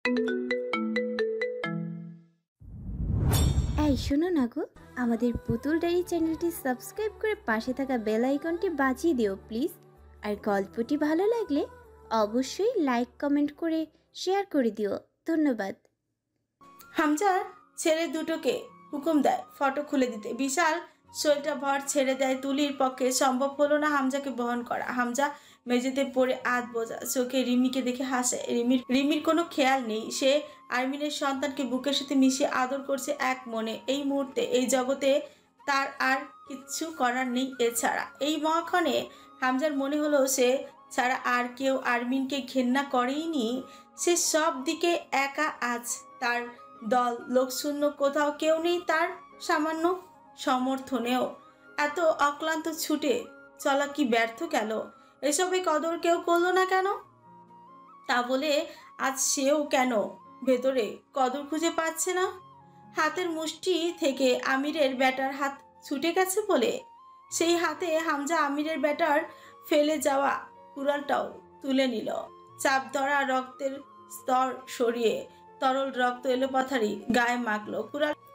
এই শোনো না গো, আমাদের পুতুল ডায়েরি চ্যানেলটি সাবস্ক্রাইব করে পাশে থাকা বেল আইকনটি বাজিয়ে দিও প্লিজ। আর গল্পটি ভালো লাগলে অবশ্যই লাইক কমেন্ট করে শেয়ার করে দিও। ধন্যবাদ। হামজার ছেলে দুটোকে হুকুম দেয় ফটো খুলে দিতে। বিশাল শরীরটা ভর ছেড়ে দেয়। তুলির পক্ষে সম্ভব হলো না হামজাকে বহন করা। হামজা মেঝেতে পড়ে আধ বোঝা চোখে রিমিকে দেখে হাসে। রিমির কোনো খেয়াল নেই। সে আরমিনের সন্তানকে বুকের সাথে মিশিয়ে আদর করছে এক মনে। এই মুহূর্তে এই জগতে তার আর কিচ্ছু করার নেই এছাড়া। এই মহাক্ষণে হামজার মনে হলো সে ছাড়া আর কেউ আরমিনকে ঘেন্না করেইনি। সে সব দিকে একা আজ। তার দল লোকশূন্য, কোথাও কেউ নেই তার সামান্য সমর্থনেও। এত অক্লান্ত ছুটে চলা কি ব্যর্থ গেল? এসবে কদর কেউ করলো না কেন? তা বলে আজ সেও কেন ভেতরে কদর খুঁজে পাচ্ছে না? হাতের মুষ্টি থেকে আমিরের ব্যাটার হাত ছুটে গেছে বলে সেই হাতে হামজা আমিরের ব্যাটার ফেলে যাওয়া কুড়ালটাও তুলে নিল। চাপ ধরা রক্তের স্তর সরিয়ে তরল রক্ত এলোপাথারি গায়ে মাখলো।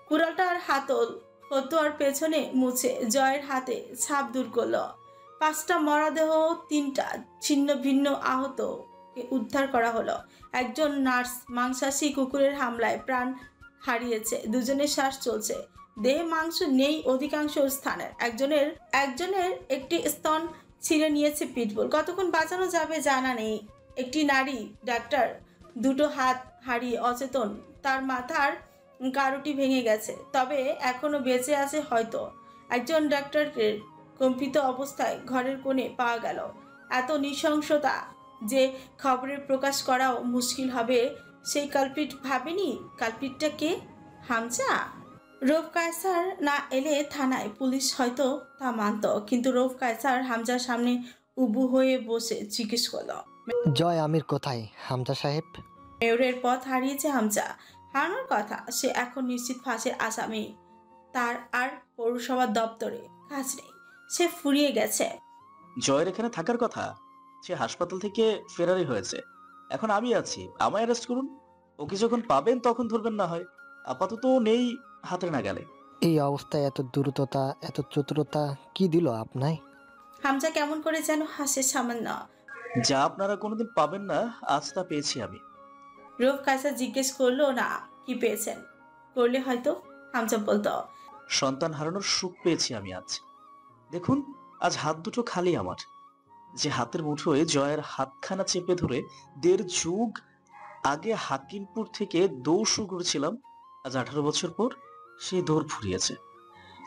কুড়ালটার হাতল ফতুয়ার পেছনে মুছে জয়ের হাতে ছাপ দূর করলো। 5টা মরাদেহ, 3টা ছিন্ন ভিন্ন আহতকে উদ্ধার করা হলো। একজন নার্স মাংসাশী কুকুরের হামলায় প্রাণ হারিয়েছে। দুজনের শ্বাস চলছে। দেহে মাংস নেই অধিকাংশ স্থানে। একজনের একটি স্তন ছিঁড়ে নিয়েছে পিটবুল। কতক্ষণ বাঁচানো যাবে জানা নেই। একটি নারী ডাক্তার দুটো হাত হারিয়ে অচেতন। তার মাথার কারুটি ভেঙে গেছে, তবে এখনো বেঁচে আছে হয়তো। একজন ডাক্তারকে কম্পিত অবস্থায় ঘরের কোণে পাওয়া গেল। এত নৃশংসতা যে খবরে প্রকাশ করাও মুশকিল হবে সেই কালপিট ভাবেনি। কালপিটটা কে? হামজা? রৌফ কায়সার না এলে থানায় পুলিশ হয়তো তা মানত, কিন্তু রৌফ কায়সার হামজার সামনে উবু হয়ে বসে জিজ্ঞেস করল, জয় আমির কোথায় হামজা সাহেব? মেয়রের পথ হারিয়েছে হামজা। হারানোর কথা। সে এখন নিশ্চিত ফাঁসের আসামি। তার আর পৌরসভা দপ্তরে কাজ নেই। সে ফুরিয়ে গেছে। জয়ের এখানে থাকার কথা। সে হাসপাতাল থেকে ফেরারি হয়েছে। এখন আমি আছি, আমায় অ্যারেস্ট করুন। ওকে যখন পাবেন তখন ধরবেন না হয়। আপাতত নেই হাতের নাগালে। এই অবস্থায় এত দ্রুততা, এত চতুরতা কি দিল আপনায়? হামজা কেমন করে যেন হাসে সামান্য। যা আপনারা কোনোদিন পাবেন না আজ তা পেয়েছি আমি। রৌফ কায়সার জিজ্ঞেস করলো না কি পেয়েছেন। করলে হয়তো হামজা বলতো, সন্তান হারানোর সুখ পেয়েছি আমি আজ। দেখুন, আজ হাত দুটো খালি আমার। যে হাতের মুঠোয় জয়ের হাতখানা চেপে ধরে 1.5 যুগ আগে হাকিমপুর থেকে দৌড় শুরু করেছিলাম, আজ 18 বছর পর সেই দৌড় ফুরিয়েছে।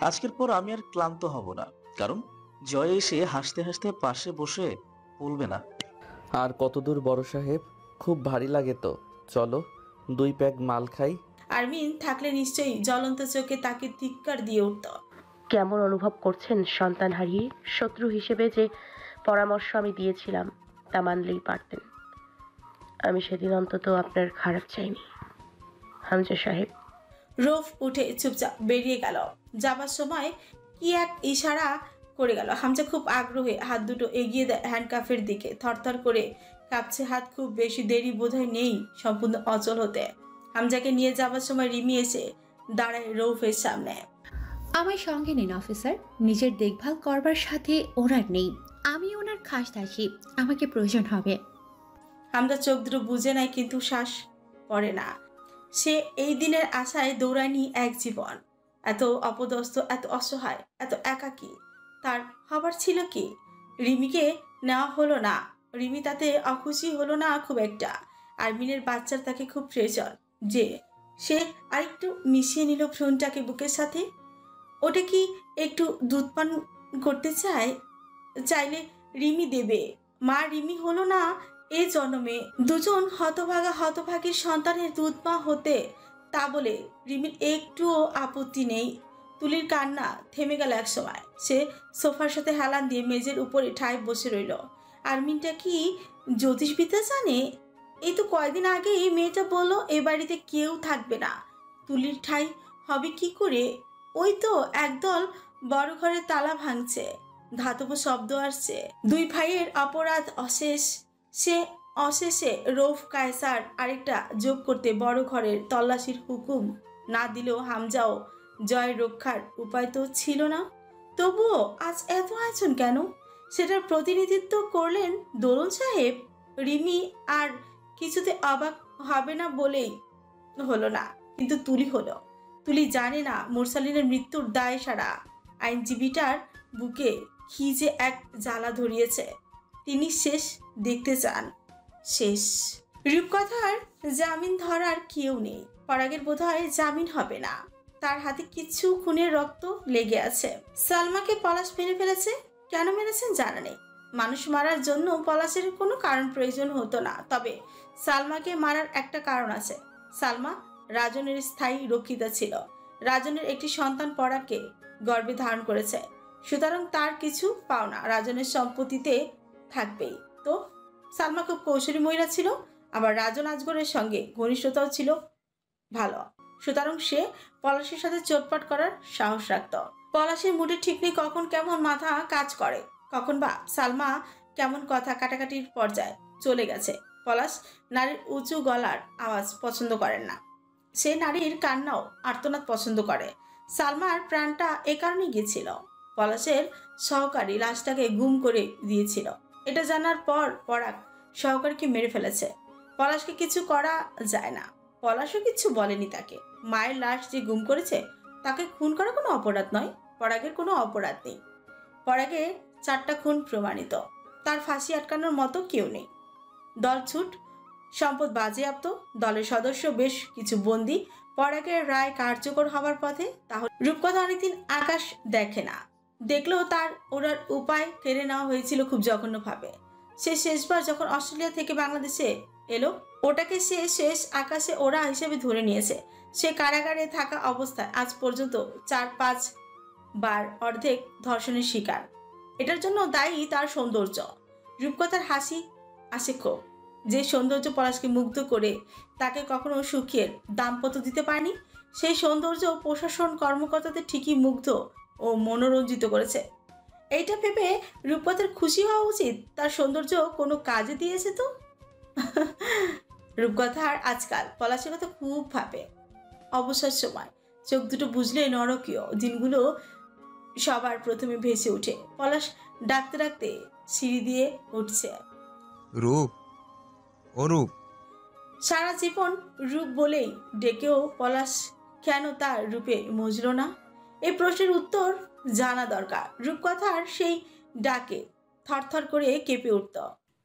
আজকের পর আমি আর ক্লান্ত হব না, কারণ জয় এসে হাসতে হাসতে পাশে বসে বলবে না, আর কতদূর বড় সাহেব? খুব ভারী লাগে তো, চলো 2 প্যাক মাল খাই। আরমিন থাকলে নিশ্চয়ই জ্বলন্ত চোখে তাকে ধিক্কার দিয়ে উঠত। কেমন অনুভব করছেন সন্তান হারিয়ে? শত্রু হিসেবে যে পরামর্শ আমি দিয়েছিলাম তা মানলেই পারতেন। আমি সেদিন অন্তত আপনার খারাপ চাইনি হামজা সাহেব। রৌফ উঠে চুপচাপ বেরিয়ে গেল। যাবার সময় কি এক ইশারা করে গেল। হামজা খুব আগ্রহে হাত দুটো এগিয়ে দেয় হ্যান্ডকাফের দিকে। থরথর করে কাঁপছে হাত। খুব বেশি দেরি বোধহয় নেই সম্পূর্ণ অচল হতে। হামজাকে নিয়ে যাবার সময় রিমি এসে দাঁড়ায় রৌফের সামনে। আমার সঙ্গে নিন অফিসার, নিজের দেখভাল করবার সাথে ওনার নেই। আমি ওনার খাস দাসী, আমাকে প্রয়োজন হবে। হামজা চোখ দুটো বুঝে নেয়, কিন্তু শ্বাস পড়ে না। সে এই দিনের আশায় দৌড়ায়নি এক জীবন। এত অপদস্থ, এত অসহায়, এত একাকী তার হবার ছিল কি? রিমিকে নেওয়া হলো না। রিমি তাতে অখুশি হলো না খুব একটা। আরমিনের বাচ্চার তাকে খুব প্রয়োজন। যে সে আরেকটু মিশিয়ে নিল ভ্রূণটাকে বুকের সাথে। ওটা কি একটু দুধ পান করতে চাইলে রিমি দেবে। মা রিমি হলো না এ জন্মে। দুজন হতভাগীর সন্তানের দুধ মা হতে, তা বলে রিমির একটুও আপত্তি নেই। তুলির কান্না থেমে গেল এক সময়। সে সোফার সাথে হেলান দিয়ে মেজের উপরে ঠায় বসে রইল। আরমিনটা কি জ্যোতিষবিদ্যা জানে? এই তো কয়দিন আগে এই মেয়েটা বললো এ বাড়িতে কেউ থাকবে না। তুলির ঠাই হবে কি করে? ওই তো একদল বড় ঘরের তালা ভাঙছে, ধাতব শব্দ আসছে। 2 ভাইয়ের অপরাধ অশেষ। সে অশেষে রৌফ কায়সার আরেকটা যোগ করতে বড় ঘরের তল্লাশির হুকুম না দিলেও হামজাও জয়ের রক্ষার উপায় তো ছিল না। তবুও আজ এত আয়োজন কেন? সেটার প্রতিনিধিত্ব করলেন দরুন সাহেব। রিমি আর কিছুতে অবাক হবে না বলেই হলো না, কিন্তু তুলি হলো। তুলি জানে না মুরসালিনের মৃত্যুর দায় সারা আইনজীবীটার বুকে কি যে এক জ্বালা ধরিয়েছে। তিনি শেষ দেখতে চান। শেষ। রূপকথার জামিন ধরার কেউ নেই। পরাগের বোধহয় জামিন হবে না। তার হাতে কিছু খুনের রক্ত লেগে আছে। সালমাকে পলাশ মেরে ফেলেছে। কেন মেরেছেন জানা নেই। মানুষ মারার জন্য পলাশের কোনো কারণ প্রয়োজন হতো না, তবে সালমাকে মারার একটা কারণ আছে। সালমা রাজনের স্থায়ী রক্ষিতা ছিল। রাজনের একটি সন্তান পরাগকে গর্ভে ধারণ করেছে, সুতরাং তার কিছু পাওনা রাজনের সম্পত্তিতে থাকবেই। তো সালমা খুব কৌশলী মহিলা ছিল, আবার রাজন আজগরের সঙ্গে ঘনিষ্ঠতাও ছিল ভালো, সুতরাং সে পলাশের সাথে চোটপাট করার সাহস রাখত। পলাশের মুডে ঠিক নেই, কখন কেমন মাথা কাজ করে, কখন বা সালমা কেমন কথা কাটাকাটির পর্যায়ে চলে গেছে। পলাশ নারীর উঁচু গলার আওয়াজ পছন্দ করেন না। সে নারীর কান্নাও আর্তনাদ পছন্দ করে। সালমার প্রাণটা এ কারণে গিয়েছিল, পলাশের সহকারী লাশটাকে গুম করে দিয়েছিল। এটা জানার পর পরাগ সহকারীকে মেরে ফেলেছে। পলাশকে কিছু করা যায় না। পলাশও কিছু বলেনি তাকে। মায়ের লাশ যে গুম করেছে তাকে খুন করা কোনো অপরাধ নয়। পরাগের কোনো অপরাধ নেই। পরাগের 4টা খুন প্রমাণিত। তার ফাঁসি আটকানোর মতো কেউ নেই। দল ছুট, সম্পদ বাজেয়াপ্ত, দলের সদস্য বেশ কিছু বন্দী। পরাগের রায় কার্যকর হবার পথে। তাহলে রূপকথা অনেকদিন আকাশ দেখে না, দেখলেও তার ওড়ার উপায় কেড়ে নেওয়া হয়েছিল খুব জঘন্যভাবে। সে শেষবার যখন অস্ট্রেলিয়া থেকে বাংলাদেশে এলো, ওটাকে সে শেষ আকাশে ওড়া হিসেবে ধরে নিয়েছে। সে কারাগারে থাকা অবস্থায় আজ পর্যন্ত 4-5 বার অর্ধেক ধর্ষণের শিকার। এটার জন্য দায়ী তার সৌন্দর্য। রূপকথার হাসি আসে ক্ষোভ। যে সৌন্দর্য পলাশকে মুগ্ধ করে তাকে কখনো সুখের দাম্পত্য দিতে পারেনি, সেই সৌন্দর্য প্রশাসন কর্মকর্তাদের ঠিকই মুগ্ধ ও মনোরঞ্জিত করেছে। এইটা ভেবে রূপকথার খুশি হওয়া উচিত। তার সৌন্দর্য কোনো কাজে দিয়েছে তো। রূপকথার আজকাল পলাশের কথা খুব ভাবে। অবসর সময় চোখ দুটো বুঝলে নরকীয় দিনগুলো সবার প্রথমে ভেসে উঠে। পলাশ ডাকতে ডাকতে সিঁড়ি দিয়ে উঠছে। রূপ, ও রূপ। সারা জীবন রূপ বলেই ডেকেও পলাশ কেন তার রূপে মজল না? এই প্রশ্নের উত্তর জানা দরকার। রূপকথার সেই ডাকে থরথর করে কেঁপে উঠত।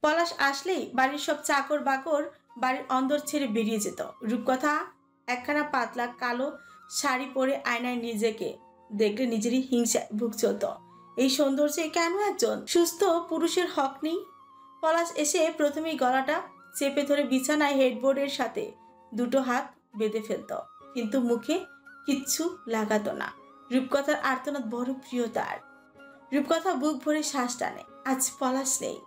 পলাশ আসলেই বাড়ির সব চাকর বাকর বাড়ির অন্দর ছেড়ে বেরিয়ে যেত। রূপকথা একখানা পাতলা কালো শাড়ি পরে আয়নায় নিজেকে দেখলে নিজেরই হিংসায় বুক চলত। এই সৌন্দর্যে কেন একজন সুস্থ পুরুষের হক নেই? পলাশ এসে প্রথমেই গলাটা চেপে ধরে বিছানায় হেডবোর্ডের সাথে 2টো হাত বেঁধে ফেলত, কিন্তু মুখে কিচ্ছু লাগাতো না। রূপকথার আর্তনাদ বড় প্রিয় তার। রূপকথা বুক ভরে শ্বাস টানে। আজ পলাশ নেই।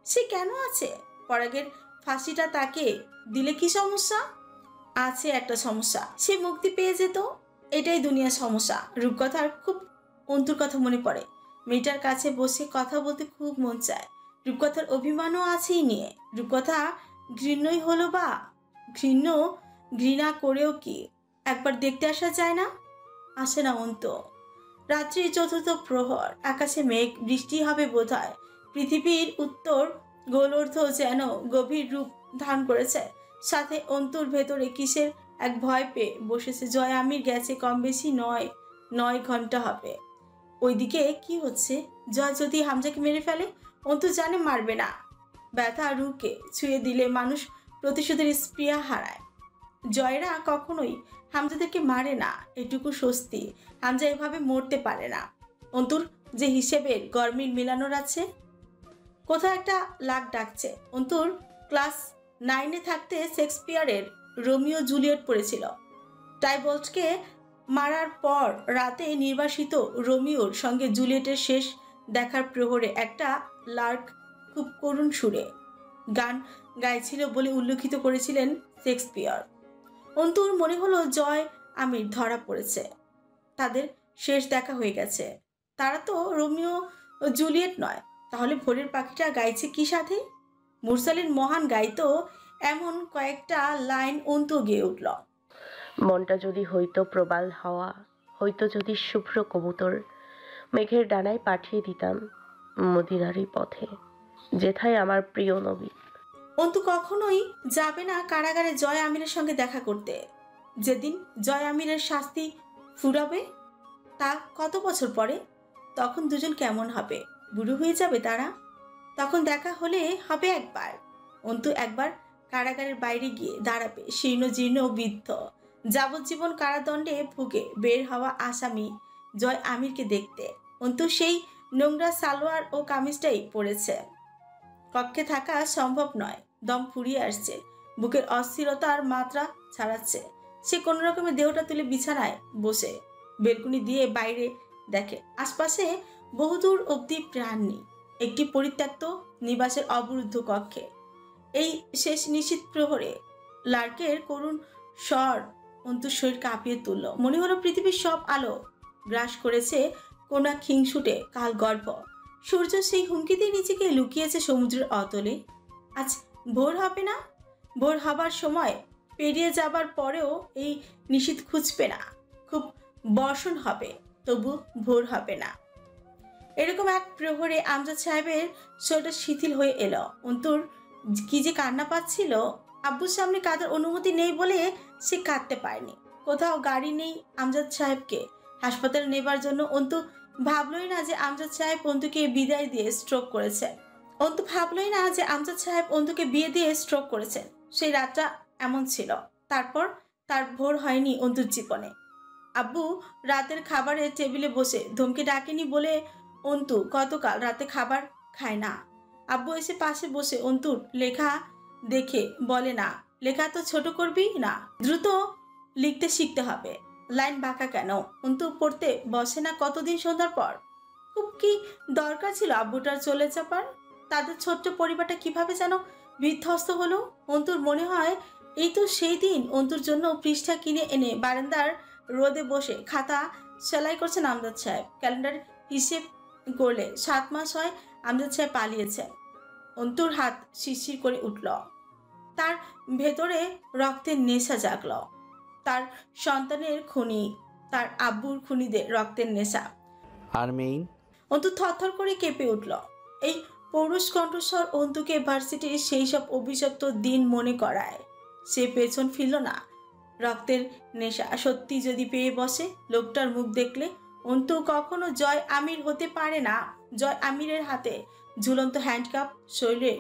সে কেন আছে? পরাগের ফাঁসিটা তাকে দিলে কি সমস্যা? আছে একটা সমস্যা, সে মুক্তি পেয়ে যেত। এটাই দুনিয়ার সমস্যা। রূপকথার খুব অন্তুর কথা মনে পড়ে। মেয়েটার কাছে বসে কথা বলতে খুব মন চায়। রূপকথার অভিমানও আছেই নিয়ে। রূপকথা ঘৃণ্যই হলো বা ঘৃণা করেও কি একবার দেখতে আসা যায় না? আসে না অন্ত। রাত্রির 4র্থ প্রহর, আকাশে মেঘ, বৃষ্টি হবে বোধহয়। পৃথিবীর উত্তর গোলর্ধ যেন গভীর রূপ ধারণ করেছে। সাথে অন্তর ভেতরে কিসের এক ভয় পেয়ে বসেছে। জয় আমির গেছে কম বেশি 9 ঘন্টা হবে। ওইদিকে কি হচ্ছে? জয় যদি হামজাকে মেরে ফেলে? অন্তু জানে মারবে না। ব্যথা রুকে ছুঁয়ে দিলে মানুষ প্রতিশোধের স্পৃহা হারায়। জয়রা কখনোই হামজাদেরকে মারে না, এটুকু স্বস্তি। হামজা এভাবে মরতে পারে না। অন্তুর যে হিসেবের গরমিল মেলানোর আছে। কোথাও একটা লাগ ডাকছে। অন্তুর ক্লাস 9-এ থাকতে শেক্সপিয়ারের রোমিও জুলিয়েট পড়েছিল। টাইবল্টকে মারার পর রাতে নির্বাসিত রোমিওর সঙ্গে জুলিয়েটের শেষ দেখার প্রহরে একটা লার্ক খুব করুণ সুরে গান গাইছিল বলে উল্লেখিত করেছিলেন শেক্সপিয়ার। অন্তুর মনে হলো জয় আমির ধরা পড়েছে। তাদের শেষ দেখা হয়ে গেছে। তারা তো রোমিও ও জুলিয়েট নয়। তাহলে ভোরের পাখিটা গাইছে কি সাথে? মুরসালিন মহান গাইতো এমন কয়েকটা লাইন অন্তু গেয়ে উঠল। মনটা যদি হইতো প্রবাল হাওয়া, হইতো যদি শুভ্র কবুতর, মেঘের ডানায় পাঠিয়ে দিতাম মদিনারি পথে, যেথায় আমার প্রিয় নবী। অন্তু কখনোই যাবে না কারাগারে জয় আমিরের সঙ্গে দেখা করতে। যেদিন জয় আমিরের শাস্তি ফুরাবে তা কত বছর পরে, তখন দুজন কেমন হবে, বুড়ো হয়ে যাবে তারা। তখন দেখা হলে হবে একবার। অন্তু একবার কারাগারের বাইরে গিয়ে দাঁড়াবে শীর্ণ জীর্ণ বৃদ্ধ যাবজ্জীবন কারাদণ্ডে ভুগে বের হওয়া আসামি জয় আমিরকে দেখতে। অন্তু সেই নোংরা সালোয়ার ও কামিজটাই পরেছে। কক্ষে থাকা সম্ভব নয়, দম ফুরিয়ে আসছে, বুকের অস্থিরতার মাত্রা ছাড়াচ্ছে। সে কোনো রকমে দেহটা তুলে বিছানায় বসে বেলকুনি দিয়ে বাইরে দেখে। আশপাশে বহুদূর অবধি প্রাণ নেই। একটি পরিত্যক্ত নিবাসের অবরুদ্ধ কক্ষে এই শেষ নিশীথ প্রহরে লার্কের করুণ স্বর অন্তুর শরীর কাঁপিয়ে তুলল। মনে হলো পৃথিবীর সব আলো গ্রাস করেছে কোন এক হিংসুটে কাল গর্ভ। সূর্য সেই হুমকিতেই নিজেকে লুকিয়েছে সমুদ্রের অতলে। আজ ভোর হবে না? ভোর হবার সময় পেরিয়ে যাবার পরেও এই নিশীথ খুঁজবে না। খুব বর্ষণ হবে, তবু ভোর হবে না। এরকম এক প্রহরে আমজাদ সাহেবের শরীরটা শিথিল হয়ে এলো। অন্তুর কি যে কান্না পাচ্ছিল। আব্বুর সামনে কাঁদার অনুমতি নেই বলে সে কাঁদতে পারেনি। কোথাও গাড়ি নেই আমজাদ সাহেবকে হাসপাতালে নেবার জন্য। অন্তু ভাবলই না যে আমজাদ সাহেব অন্তুকে বিদায় দিয়ে স্ট্রোক করেছে। অন্তু ভাবলই না যে আমজাদ সাহেব অন্তুকে বিয়ে দিয়ে স্ট্রোক করেছেন। সেই রাতটা এমন ছিল। তারপর তার ভোর হয়নি অন্তুর জীবনে। আব্বু রাতের খাবারের টেবিলে বসে ধমকে ডাকেনি বলে অন্তু গতকাল রাতে খাবার খায় না। আব্বু এসে পাশে বসে অন্তুর লেখা দেখে বলে, না লেখা তো ছোট করবি না, দ্রুত লিখতে শিখতে হবে। লাইন বাঁকা কেন? অন্তু পড়তে বসে না কতদিন সন্ধ্যার পর। খুব কি দরকার ছিল আব্বুটার চলে যাবার? তাদের ছোট্ট পরিবারটা কিভাবে যেন বিধ্বস্ত হলো। অন্তুর মনে হয় এই তো সেই দিন অন্তুর জন্য পৃষ্ঠা কিনে এনে বারান্দার রোদে বসে খাতা সেলাই করছেন আমজাদ সাহেব। ক্যালেন্ডার হিসেব করলে 7 মাস হয় আমজাদ সাহেব পালিয়েছেন। অন্তুর হাত শিরশির করে উঠল। তার ভেতরে রক্তের নেশা জাগল। তার সন্তানের খুনি, তার আব্বুর খুনিদের রক্তের নেশা। আর মেইন অন্তু থরথর করে কেঁপে উঠল। এই পৌরুষ কণ্ঠস্বর অন্তুকে ভার্সিটির সেই সব অভিশপ্ত দিন মনে করায়। সে পেছন ফিরল না। রক্তের নেশা সত্যি যদি পেয়ে বসে লোকটার মুখ দেখলে, অন্তু কখনো জয় আমির হতে পারে না। জয় আমিরের হাতে ঝুলন্ত হ্যান্ডকাপ, শরীরে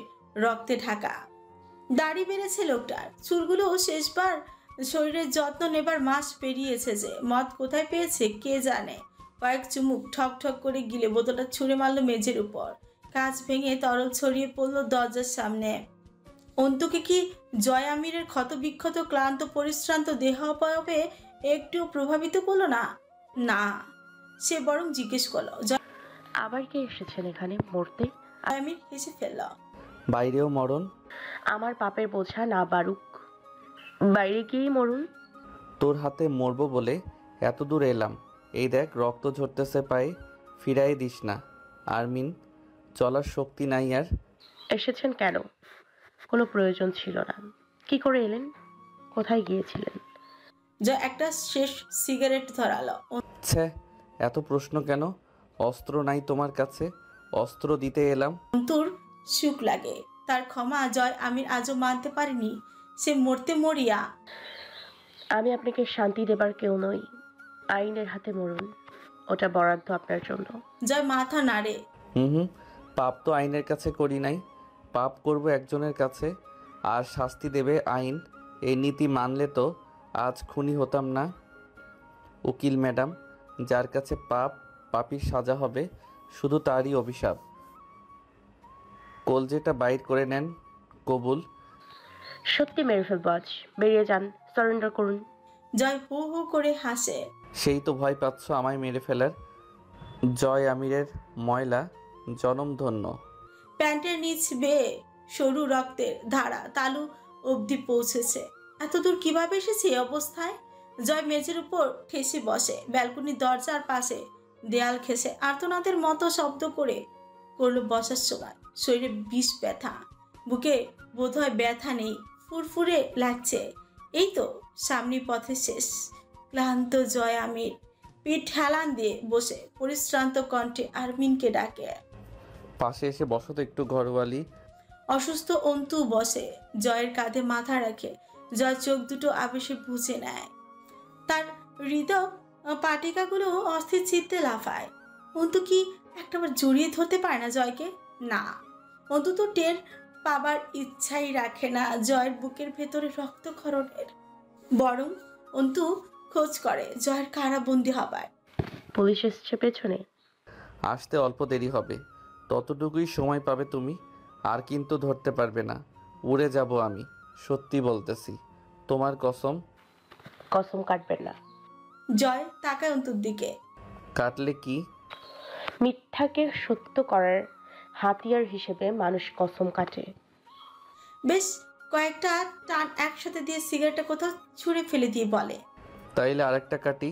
রক্তে ঢাকা। দাড়ি বেড়েছে লোকটার, চুলগুলো শেষবার শরীরের যত্ন নেবার মাস পেরিয়েছে। যে মদ কোথায় পেয়েছে কে জানে। কয়েক চুমুক ঠক ঠক করে গিলে বোতলটা ছুঁড়ে মারল মেঝের উপর। কাঁচ ভেঙে তরল ছড়িয়ে পড়ল দরজার সামনে। অন্তুকে কি জয় আমিরের ক্ষত বিক্ষত ক্লান্ত পরিশ্রান্ত দেহ অবয়বে একটু প্রভাবিত করলো না? না, সে বরং জিজ্ঞেস করলো, জয় আবার কে এসেছেন এখানে মরতে? আমির হেসে ফেলল। বাইরেও মরণ। আমার পাপের বোঝা না বারুক, বাইরে গিয়েই মরুন। তোর হাতে মরবো বলে এত দূর এলাম, এই দেখ রক্ত ঝরতেছে পায়ে, ফিরাই দিস না। আরমিন, চলার শক্তি নাই আর। এসেছেন কেন? কোনো প্রয়োজন ছিল না। কি করে এলেন? কোথায় গিয়েছিলেন? জয় একটা শেষ সিগারেট ধরালো। ছে, এত প্রশ্ন কেন? অস্ত্র নাই তোমার কাছে? অস্ত্র দিতে এলাম। অন্তুর সুখ লাগে। তার ক্ষমা জয় আমির আজও মানতে পারেনি। সে মরতে মরিয়া। আমি আপনাকে শান্তি দেবার কেউ নই। আইনের হাতে মরুন, ওটা বরাদ্দ আপনার জন্য। জয় মাথা নাড়ে। হুম, পাপ তো আইনের কাছে করি নাই, পাপ করব একজনের কাছে, আর শাস্তি দেবে আইন। এই নীতি মানলে তো আজ খুনি হতাম না। উকিল ম্যাডাম, যার কাছে পাপ পাপীর সাজা হবে, শুধু তারই অভিশাপ। কলজেটা বাইর করে নেন। কবুল। সত্যি মেরে ফেলবো আজ। বেরিয়ে যান, সারেন্ডার করুন। জয় হু হু করে হাসে। সেই তো ভয় পাচ্ছ আমায় মেরে ফেলার। জয় আমিরের ময়লা জনম ধন্য। প্যান্টের নিচ বেয়ে সরু রক্তের ধারা তালু অবধি পৌঁছেছে। এতদূর কিভাবে এসেছে এই অবস্থায়? জয় মেঝের উপর ঠেসে বসে। ব্যালকনির দরজার পাশে দেয়াল ঘেঁষে আর্তনাদের মতো শব্দ করে করলো বসার সময়। শরীরে বিষ ব্যথা। বুকে বোধহয় ব্যথা নেই, ফুরফুরে লাগছে। এই তো সামনে পথে শেষ। ক্লান্ত জয় আমির পিঠ হেলান দিয়ে বসে পরিশ্রান্ত কণ্ঠে আরমিনকে ডাকে। পাশে এসে বসো তো একটু ঘরওয়ালি। অসুস্থ অন্তু বসে, জয়ের কাঁধে মাথা রাখে। জয় চোখ দুটো আবেশে বুঝে নেয়। তার হৃদয় পাটিকাগুলো অস্থির চিত্তে লাফায়। অন্তু কি একটাবার জড়িয়ে ধরতে পারে না জয়কে? না, অন্তু তো টের পাবার ইচ্ছাই রাখে না জয়ের বুকের ভেতরে রক্তক্ষরণের। বরং অন্তু খোঁজ করে জয়ের কারাবন্দি হবার। পুলিশ এসছে পেছনে। আসতে অল্প দেরি হবে, ততটুকুই সময় পাবে তুমি। আর কিন্তু ধরতে পারবে না। উড়ে যাব আমি, সত্যি বলতেছি, তোমার কসম। কসম কাটবেন না। জয় তাকায় অন্তুর দিকে। কাটলে কি? মিথ্যাকে সত্য করার হাতিয়ার হিসেবে মানুষ কসম কাটে। বেশ কয়েকটা টান একসাথে দিয়ে সিগারেটটা কোথাও ছুঁড়ে ফেলে দিয়ে বলে, তাইলে আরেকটা কাটি।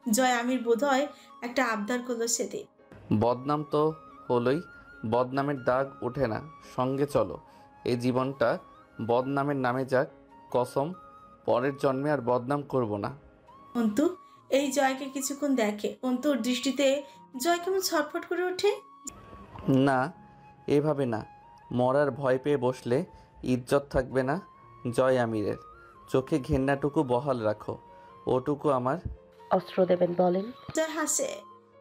জয় আমির বোধহয় একটা আবদার করলো সেদিন। বদনাম তো হলোই, বদনামের দাগ ওঠে না। সঙ্গে চলো, এই জীবনটা বদনামের নামে যাক। কসম, পরের জন্মে আর বদনাম করব না। অন্তু এই জয়কে কিছুক্ষণ দেখে। অন্তুর দৃষ্টিতে জয় কেমন ছটফট করে ওঠে। না, এভাবে না। মরার ভয় পেয়ে বসলে ইজ্জত থাকবে না। জয় আমিরের চোখে ঘেন্নাটুকু বহাল রাখো, ওটুকু আমার। অস্ত্র দেবেন বলেন। জয় হাসে,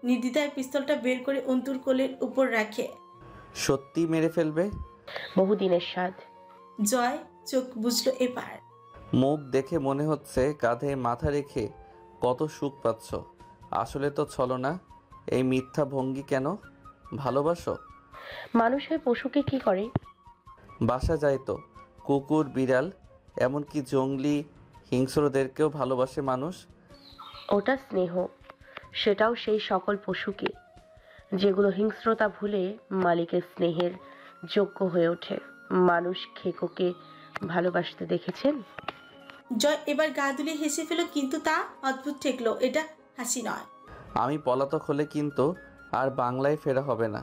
নির্দ্বিধায় পিস্তলটা বের করে অন্তুর কোলের উপর রাখে। সত্যি মেরে ফেলবে? বহুদিনের স্বাদ। জয় চোখ বুঝলো এবার। মুখ দেখে মনে হচ্ছে কাঁধে মাথা রেখে কত সুখ পাচ্ছ। আসলে তো ছলনা। এই মিথ্যা ভঙ্গি কেন? ভালোবাসো? মানুষ হয়ে পশুকে কি করে? বাসা যায় তো। কুকুর, বিড়াল, এমনকি জঙ্গলি হিংস্রদেরকেও ভালোবাসে মানুষ। ওটা স্নেহ, সেটাও সেই সকল পশুকে যেগুলো হিংস্রতা ভুলে মালিকের স্নেহের যোগ্য হয়ে ওঠে। মানুষ খেকোকে ভালোবাসতে দেখেছেন? জয় এবার গা দুলিয়ে হেসে ফেল, কিন্তু তা অদ্ভুত ঠেকলো। এটা হাসি নয়। আমি পলাতক হলে কিন্তু আর বাংলায় ফেরা হবে না।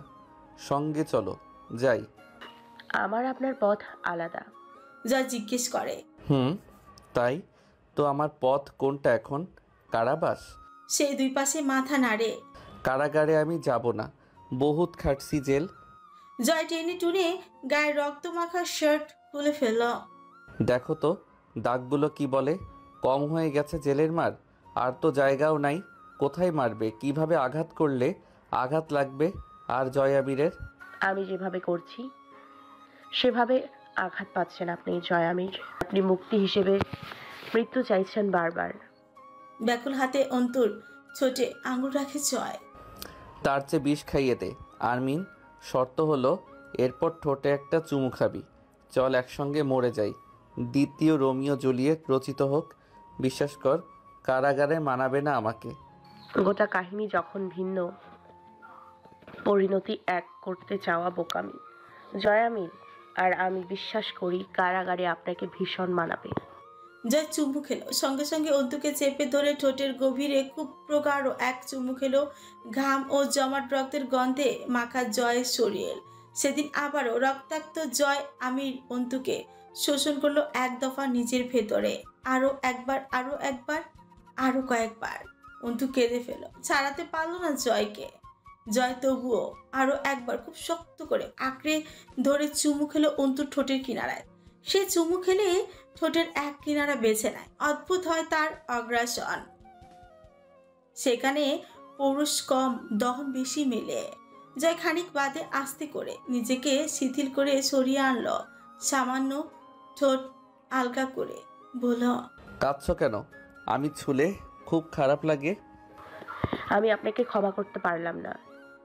সঙ্গে চলো, যাই। আমার আপনার পথ আলাদা। জয় জিজ্ঞেস করে। তাই তো। আমার পথ কোনটা এখন? কারাবাস? সে দুই পাশে মাথা নাড়ে। কারাগারে আমি যাব না, বহুত খাটছি জেল। জয় টেনে টুনে গায়ে রক্ত মাখা শার্ট খুলে ফেলল। দেখো তো দাগগুলো কি বলে। কম হয়ে গেছে জেলের মার? আর তো জায়গাও নাই। কোথায় মারবে? কিভাবে আঘাত করলে আঘাত লাগবে? আর জয় আমিরের? আমি যেভাবে করছি সেভাবে আঘাত পাচ্ছেন আপনি জয় আমির। আপনি মুক্তি হিসেবে মৃত্যু চাইছেন বারবার। ব্যাকুল হাতে অন্তুর ছোটে আঙুল রাখে জয়। তার চেয়ে বিষ খাইয়ে দে আরমিন। শর্ত হলো এরপর ঠোঁটে একটা চুমু খাবি। চল একসঙ্গে মরে যাই। দ্বিতীয় রোমিও জুলিয়েট রচিত হোক। বিশ্বাস কর, কারাগারে মানাবে না আমাকে। গোটা কাহিনী যখন ভিন্ন, পরিণতি এক করতে চাওয়া বোকামি জয় আমির। আর আমি বিশ্বাস করি কারাগারে আপনাকে ভীষণ মানাবে। জয় চুমু খেলো, সঙ্গে সঙ্গে অন্তুকে চেপে ধরে ঠোঁটের গভীরে খুব প্রগাঢ় এক চুমু খেলো। ঘাম ও জমাট রক্তের গন্ধে মাখা জয়ের শরীর। সেদিন আবারও রক্তাক্ত জয় আমির অন্তুকে শোষণ করলো এক দফা নিজের ভেতরে। আরো একবার, আরো একবার, আরো কয়েকবার। অন্তু কেঁদে ফেল, ছাড়াতে পারলো না জয়কে। জয় তবুও আরো একবার খুব শক্ত করে আঁকড়ে ধরে চুমু খেলো অন্তুর ঠোঁটের কিনারায়। সে চুমু খেলে ঠোঁটের এক কিনারা বেছে নেয়। অদ্ভুত হয় তার অগ্রাসন। সেখানে পৌরুষ কম, দহন বেশি মেলে। জয় খানিক বাদে আস্তে করে নিজেকে শিথিল করে সরিয়ে আনলো। সামান্য ঠোঁট আলগা করে বলল, কাঁদছ কেন? আমি ছুলে খুব খারাপ লাগে। আমি আপনাকে ক্ষমা করতে পারলাম না।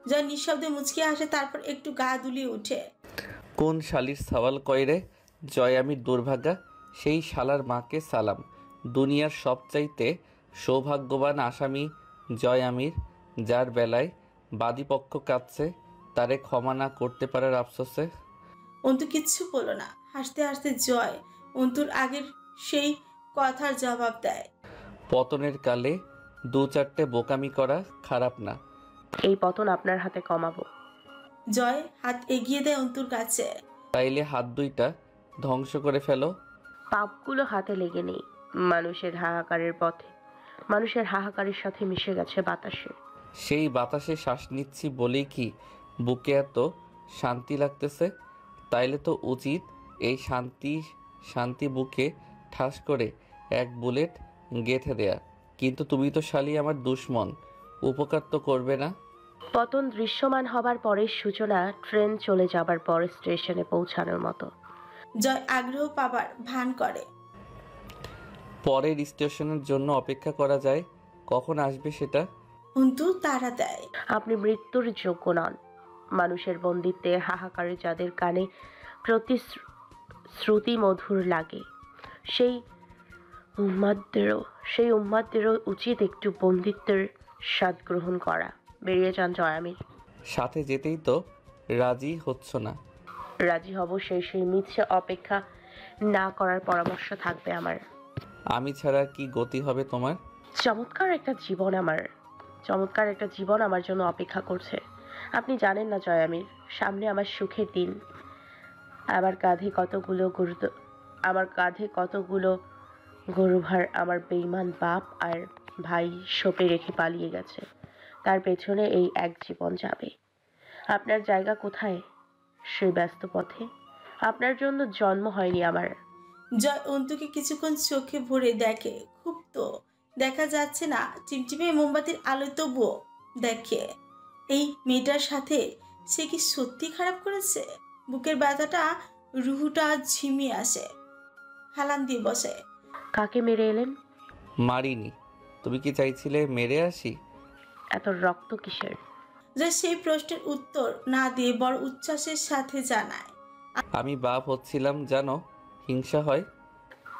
জয় নিঃশব্দে মুচকে আসে, তারপর একটু গা দুলিয়ে উঠে। কোন শালির সওয়াল কইরে? জয় আমির দুর্ভাগা। সেই শালার মাকে সালাম। দুনিয়ার সবচাইতে সৌভাগ্যবান আসামি জয় আমির, যার বেলায় বাদীপক্ষ কাঁদছে তারে ক্ষমা না করতে পারার আফসোসে। অন্তু কিচ্ছু বলল না। হাসতে হাসতে জয় অন্তুর আগের সেই কথার জবাব দেয়। পতনের কালে দু চারটে বোকামি করা খারাপ না। এই পতন আপনার হাতে কমাবো। জয় হাত এগিয়ে দেয় অন্তুর কাছে। তাইলে হাত দুইটা ধ্বংস করে ফেলো। পাপগুলো হাতে লেগে নেই, মানুষের হাহাকারের পথে, মানুষের হাহাকারের সাথে মিশে গেছে বাতাসে। সেই বাতাসে শ্বাস নিচ্ছি বলেই কি বুকে এত শান্তি লাগতেছে? তাইলে তো উচিত এই শান্তি শান্তি বুকে ঠাস করে এক বুলেট গেঁথে দেয়া। কিন্তু তুমি তো শালি আমার দুশ্মন, উপকার তো করবে না। পতন দৃশ্যমান হবার পরের সূচনা ট্রেন চলে যাবার পর স্টেশনে পৌঁছানোর মতো। জয় আগ্রহ পাবার ভান করে। পরের স্টেশনের জন্য অপেক্ষা করা যায়, কখন আসবে সেটা? অন্তু তাড়া দেয়। আপনি মৃত্যুর যোগ্য নন। মানুষের বন্দিত্বে হাহাকারে যাদের কানে প্রতিশ্রুতি মধুর লাগে, সেই উন্মাদদেরও উচিত একটু বন্দিত্বের স্বাদ গ্রহণ করা। বেরিয়ে যান জয়ামির। সাথে যেতেই তো রাজি হচ্ছ না। রাজি হব সেই মিথ্যে অপেক্ষা না করার পরামর্শ থাকবে আমার। আমি ছাড়া কি গতি হবে তোমার? চমৎকার একটা জীবন আমার জন্য অপেক্ষা করছে। আপনি জানেন না জয়ামির, সামনে আমার সুখের দিন। আমার কাঁধে কতগুলো গরুভার আমার বেঈমান বাপ আর ভাই সঁপে রেখে পালিয়ে গেছে। তার পেছনে এই এক জীবন যাবে। আপনার জায়গা কোথায় সেই ব্যস্ত পথে? আপনার জন্য জন্ম হয়নি আমার। জয় অন্তুকে কিছুক্ষণ চোখে ভরে দেখে। খুব তো দেখা যাচ্ছে না, টিমটিমে মোমবাতির আলোয় তবুও দেখে এই মেয়েটার সাথে সে কি সত্যি খারাপ করেছে। বুকের ব্যথাটা রুহুটা ঝিমিয়ে আসে, হেলান দিয়ে বসে। কাকে মেরে এলেন? মারিনি। তুমি কি চাইছিলে মেরে আসি? এত রক্ত কিসের? যে সেই প্রশ্নের উত্তর না দিয়ে বড় উচ্ছ্বাসের সাথে জানায়, আমি বাপ হচ্ছিলাম জানো, হিংসা হয়।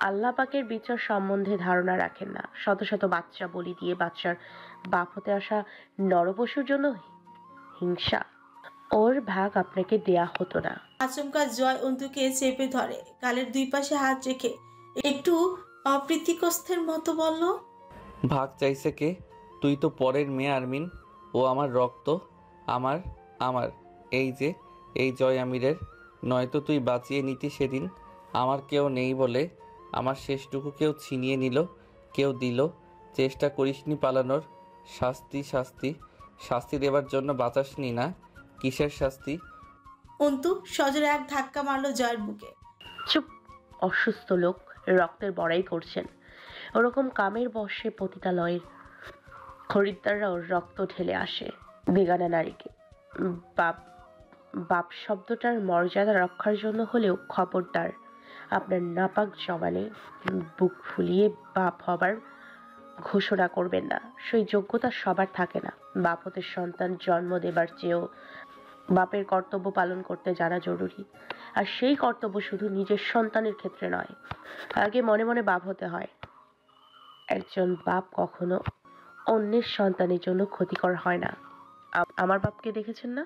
আল্লাহ পাকের বিচার সম্বন্ধে ধারণা রাখেন না। শত শত বাচ্চা বলি দিয়ে বাচ্চার বাপ হতে আসা নরপশুর জন্য হিংসা? ওর ভাগ আপনাকে দেয়া হতো না। আচমকা জয় অন্তুকে চেপে ধরে, গালের দুই পাশে হাত রেখে একটু অপ্রীতিকস্থের মতো বলল, ভাগ চাইছে কে? তুই তো পরের মেয়ে আরমিন। ও আমার রক্ত, আমার আমার এই যে এই জয় আমিরের। নয়তো তুই বাঁচিয়ে নিতি সেদিন। আমার কেউ নেই বলে আমার শেষটুকু কেউ ছিনিয়ে নিল, কেউ দিল। চেষ্টা করিসনি পালানোর। শাস্তি শাস্তি শাস্তি দেবার জন্য বাঁচাসনি না? কিসের শাস্তি? অন্তু সজোরে এক ধাক্কা মারলো জয়ের বুকে। চুপ, অসুস্থ লোক, রক্তের বড়াই করছেন। ওরকম কামের বশে পতিতালয়ের খরিদ্দাররা ওর রক্ত ঢেলে আসে বেগানা নারীকে। বাপ বাপ শব্দটার মর্যাদা রক্ষার জন্য হলেও খবরদার আপনার নাপাক জবানে বুক ফুলিয়ে বাপ হবার ঘোষণা করবেন না। সেই যোগ্যতা সবার থাকে না। বাপ হতে সন্তান জন্ম দেবার চেয়েও বাপের কর্তব্য পালন করতে জানা জরুরি। আর সেই কর্তব্য শুধু নিজের সন্তানের ক্ষেত্রে নয়, আগে মনে মনে বাপ হতে হয়। একজন বাপ কখনো অন্যের সন্তানের জন্য ক্ষতিকর হয় না। আমার বাপকে দেখেছেন না?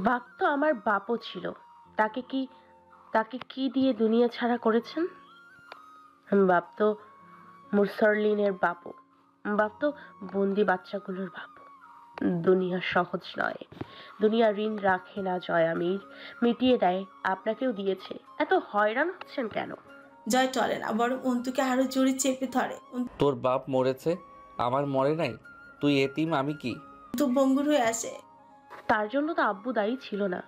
বাপ তো আমার বাপও ছিল। তাকে কি দিয়ে দুনিয়া ছাড়া করেছেন? বাপ তো মুরসালিনের বাপও। বাপ তো বন্দি বাচ্চাগুলোর বাপ। দুনিয়া সহজ নয়। দুনিয়া ঋণ রাখে না জয়ামির, মিটিয়ে দেয়। আপনাকেও দিয়েছে। এত হয়রান হচ্ছেন কেন? জয় টলে না, বরং অন্তুকে আরো জোরে চেপে ধরে। তোর বাপ মরেছে, আমার মরে নাই। তুই এতিম, আমি কি? অন্তু ভঙ্গুর হয়ে আসে। তার জন্য তো আব্বু দায়ী ছিল না,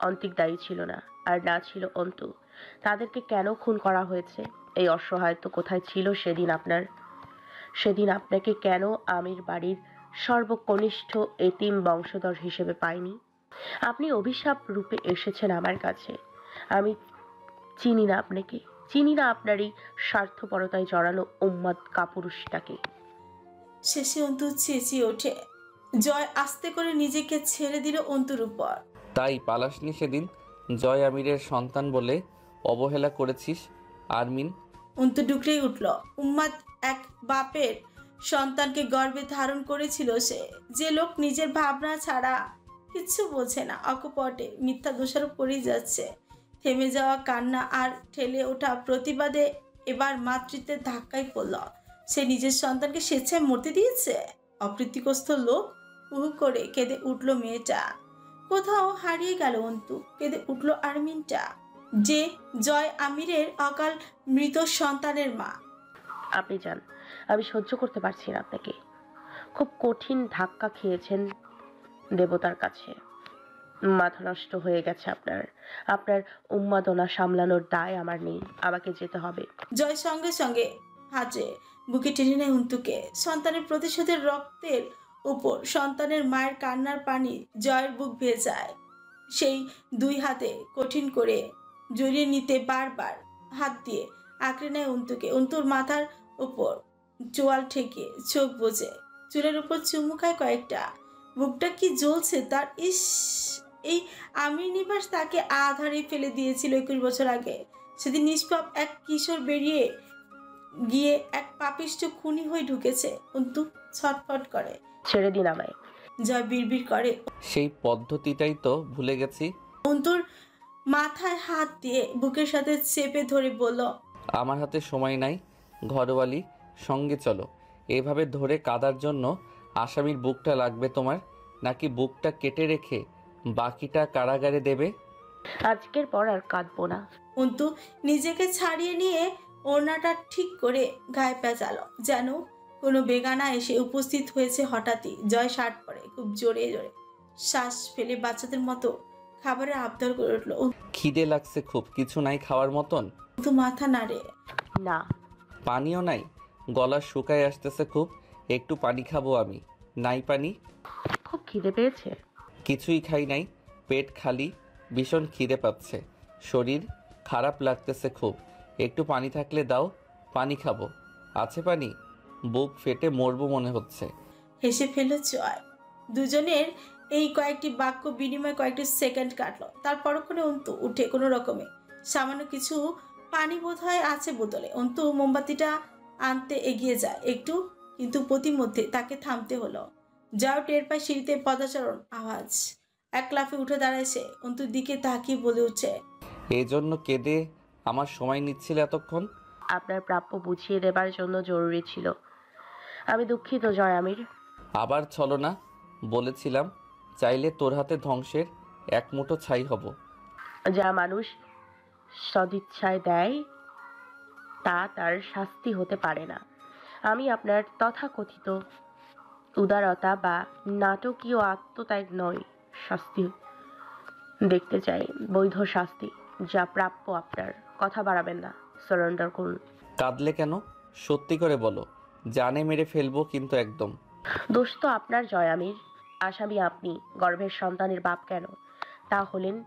অন্তিক দায়ী ছিল না, আর না ছিল অন্তু। তাদেরকে কেন খুন করা হয়েছে? এই অসহায়ত্ব কোথায় ছিল সেদিন আপনাকে কেন আমির বাড়ির সর্বকনিষ্ঠ এতিম বংশধর হিসেবে পাইনি? আপনি অভিশাপ রূপে এসেছেন আমার কাছে। আমি চিনি না আপনাকে, চিনি না আপনার এই স্বার্থপরতায় জড়ানো উম্মাদ কাপুরুষটাকে। শেষে অন্তু চেঁচিয়ে ওঠে। জয় আস্তে করে নিজেকে ছেড়ে দিল অন্তুর উপর। তাই পালাসনি সেদিন? জয় আমিরের সন্তান বলে অবহেলা করেছিস আরমিন। অন্তু ডুকরেই উঠল। উম্মাদ এক বাপের সন্তানকে গর্ভে ধারণ করেছিল সে। যে লোক নিজের ভাবনা ছাড়া কিচ্ছু বোঝে না, অকপটে মিথ্যা দোষারোপ করেই যাচ্ছে। থেমে যাওয়া কান্না আর ঠেলে ওঠা প্রতিবাদে এবার মাতৃত্বের ধাক্কায় পড়ল। সে নিজের সন্তানকে স্বেচ্ছায় মরতে দিয়েছে? অপ্রীতিগ্রস্ত লোক, উহু করে কেঁদে উঠল মেয়েটা। কোথাও হারিয়ে গেল অন্তু। কেঁদে উঠল আরমিনটা, যে জয় আমিরের অকাল মৃত সন্তানের মা। আপনি যান, আমি সহ্য করতে পারছি না আপনাকে। খুব কঠিন ধাক্কা খেয়েছেন দেবতার কাছে। মাথা নষ্ট হয়ে গেছে আপনার। আপনার উন্মাদনা সামলানোর দায় আমার নেই, আমাকে যেতে হবে। জয় সঙ্গে সঙ্গে হাজে বুকে টেনে নেয় অন্তুকে। সন্তানের প্রতিশোধের রক্তের উপর সন্তানের মায়ের কান্নার পানি জয়ের বুক ভেজায়। সেই দুই হাতে কঠিন করে জড়িয়ে নিতে বারবার হাত দিয়ে আঁকড়ে নেয় অন্তুকে। অন্তুর মাথার উপর চোয়াল ঠেকে চোখ বোঝে, চুলের উপর চুমু খায় কয়েকটা। বুকটা কি জ্বলছে তার! ইস, এই আমির নিবাস তাকে আধারে ফেলে দিয়েছিল 21 বছর আগে। সেদিন নিষ্পাপ এক কিশোর বেরিয়ে গিয়ে এক পাপিষ্ঠ খুনি হয়ে ঢুকেছে। অন্তু ছটফট করে। ছেড়ে দিন আমায়। জয় বিড়বিড় করে। সেই পদ্ধতিটাই তো ভুলে গেছি। অন্তুর মাথায় হাত দিয়ে বুকের সাথে চেপে ধরে বলল, আমার হাতে সময় নাই, ঘরওয়ালি সঙ্গে চলো। এভাবে ধরে কাদার জন্য আসামির বুকটা লাগবে তোমার, নাকি বুকটা কেটে রেখে বাকিটা কারাগারে দেবে? আজকের পর আর কাঁদবো না। অন্তু নিজেকে ছাড়িয়ে নিয়ে ওড়নাটা ঠিক করে গায়ে পেঁচালো, যেন কোনো বেগানা এসে উপস্থিত হয়েছে হঠাৎই। জয় শার্ট পরে খুব জোরে জোরে শ্বাস ফেলে বাচ্চাদের মতো খাবারের আবদার করে উঠলো। খিদে লাগছে খুব, কিছু নাই খাওয়ার মতন? অন্তু মাথা নাড়ে। না। পানিও নাই? গলা শুকায় আসতেছে খুব, একটু পানি খাবো আমি। নাই পানি? খুব খিদে পেয়েছে। কিছুই খাই নাই, পেট খালি, ভীষণ খিদে পাচ্ছে, শরীর খারাপ লাগতেছে খুব। একটু পানি থাকলে দাও, পানি খাবো। আছে পানি? বুক ফেটে মরবো মনে হচ্ছে। হেসে ফেলল জয়। দুজনের এই কয়েকটি বাক্য বিনিময়ে কয়েকটি সেকেন্ড কাটলো। তার পরক্ষণে অন্তু উঠে কোনো রকমে সামান্য কিছু পানি বোধহয় আছে বোতলে। অন্তু মোমবাতিটা আনতে এগিয়ে যায় একটু, কিন্তু প্রতিমধ্যে তাকে থামতে হলো। যাও টের পায় সিঁড়িতে পদাচরণ আওয়াজ। এক লাফে উঠে দাঁড়ায় সে। অন্তুর দিকে তাকিয়ে বলে উঠছে, এই জন্য কেঁদে আমার সময় নিচ্ছিল এতক্ষণ? আপনার প্রাপ্য বুঝিয়ে দেবার জন্য জরুরি ছিল। আমি দুঃখিত জয় আমির। আবার ছলো না, বলেছিলাম চাইলে তোর হাতে ধ্বংসের এক মুঠো ছাই হব। যা মানুষ সদিচ্ছায় দেয় তা তার শাস্তি হতে পারে না। আমি আপনার তথাকথিত উদারতা বা নাটকীয় আত্মত্যাগ নয়, শাস্তি দেখতে চাই, বৈধ শাস্তি, যা প্রাপ্য আপনার। কথা বাড়াবেন না, সারেন্ডার করুন। কাঁদলে কেন? সত্যি করে বলো, জানে মেরে ফেলবো কিন্তু একদম। দোষ তো আপনার জয় আমির। আসামি আপনি, গর্ভের সন্তানের বাপ কেন তা হলেন।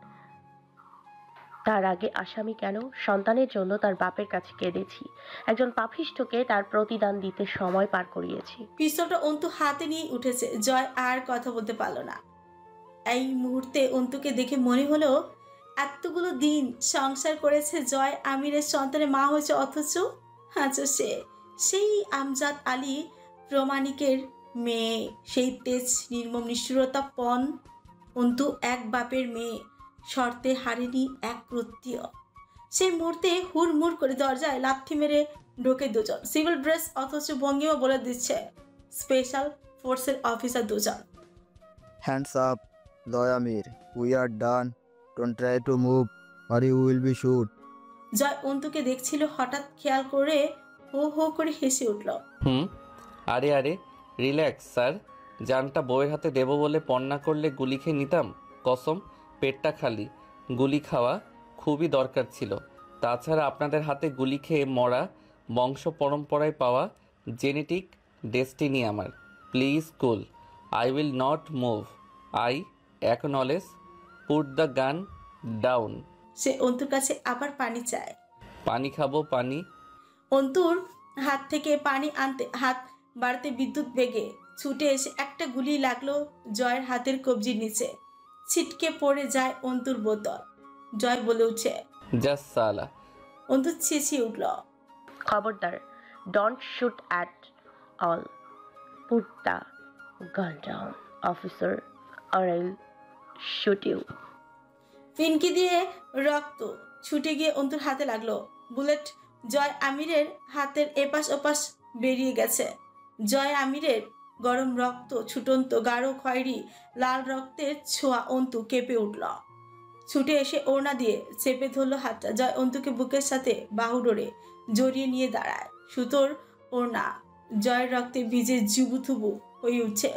তার আগে আসামি কেন? সন্তানের জন্য তার বাপের কাছে কেঁদেছি, একজন পাপিষ্ঠকে তার প্রতিদান দিতে সময় পার করিয়েছি। পিস্তলটা অন্তু হাতে নিয়ে উঠেছে। জয় আর কথা বলতে পারল না। এই মুহূর্তে অন্তুকে দেখে মনে হলো এতগুলো দিন সংসার করেছে, জয় আমিরের সন্তানের মা হয়েছে, অথচ সে সেই আমজাদ আলী প্রমাণিকের মেয়ে। সেই তেজ, নির্মম নিষ্ঠুরতা পণ। অন্তু এক বাপের মেয়ে, শর্তে হারেনি এক কৃত্য। সেই মুহূর্তে হুড়মুড় করে দরজায় লাথি মেরে ঢোকে দুজন। সিভিল ড্রেস অথচ ভঙ্গিমা বলে দিচ্ছে স্পেশাল ফোর্সের অফিসার দুজন। Hands up, Lawyer Amir. We are done. Don't try to move or you will be shoot. জয় অন্তুকে দেখছিল, হঠাৎ খেয়াল করে হো হো করে হেসে উঠল। আরে আরে রিল্যাক্স স্যার, জানটা বউয়ের হাতে দেব বলে পণ না করলে গুলি খেয়ে নিতাম কসম। পেটটা খালি, গুলি খাওয়া খুবই দরকার ছিল। তাছাড়া আপনাদের হাতে গুলি খেয়ে মরা বংশ পরম্পরায় পাওয়া জেনেটিক ডেস্টিনি আমার। Please cool, I will not move, I acknowledge, put the gun down. সে অন্তুর কাছে আবার পানি চায়। পানি খাবো, পানি। অন্তুর হাত থেকে পানি আনতে হাত বাড়তে বিদ্যুৎ বেগে ছুটে এসে একটা গুলি লাগলো জয়ের হাতের কবজির নিচে। ছিটকে পড়ে যায় অন্তুর বোতল। জয় বলে উঠছে, জাস্ট সালা। অন্তু চেঁচিয়ে উঠল, খবরদার, don't shoot at all, put the gun down officer, or আইল শুট ইউ। ফিনকি দিয়ে রক্ত ছুটে গিয়ে অন্তুর হাতে লাগলো। বুলেট জয় আমিরের হাতের এপাশ ওপাশ বেরিয়ে গেছে। জয় আমিরের গরম রক্ত ছুটন্ত গাঢ় খয়েরি লাল রক্তের ছোঁয়া। অন্তু কেঁপে উঠল, ছুটে এসে ওড়না দিয়ে চেপে ধরলো হাতটা। জয় অন্তুকে বুকের সাথে বাহু ডোরে জড়িয়ে নিয়ে দাঁড়ায়। সুতোর ওড়না জয়ের রক্তে ভিজে জুবুথুবু হয়ে উঠছে।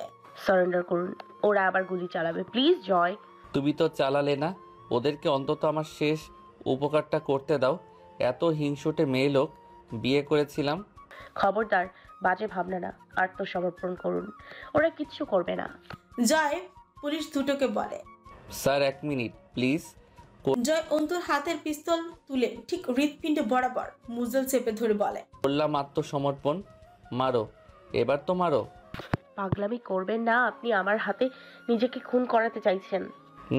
সারেন্ডার করুন, ওরা আবার গুলি চালাবে। প্লিজ জয়। তুমি তো চালালে না, ওদেরকে অন্তত আমার শেষ উপকারটা করতে দাও। এত হিংসুটে মেয়ে লোক বিয়ে করেছিলাম। খবরদার, বাজে ভাবনা না, আত্মসমর্পণ করুন, ওরা কিচ্ছু করবে না। জয় পুলিশ দুটোকে বলে। Sir 1 minute please. জয় অন্তুর হাতের পিস্তল তুলে ঠিক হৃৎপিণ্ডে বরাবর মুজল চেপে ধরে বলে, বললাম আত্মসমর্পণ, মারো, এবার তো মারো। পাগলামি করবেন না, আপনি আমার হাতে নিজেকে খুন করাতে চাইছেন।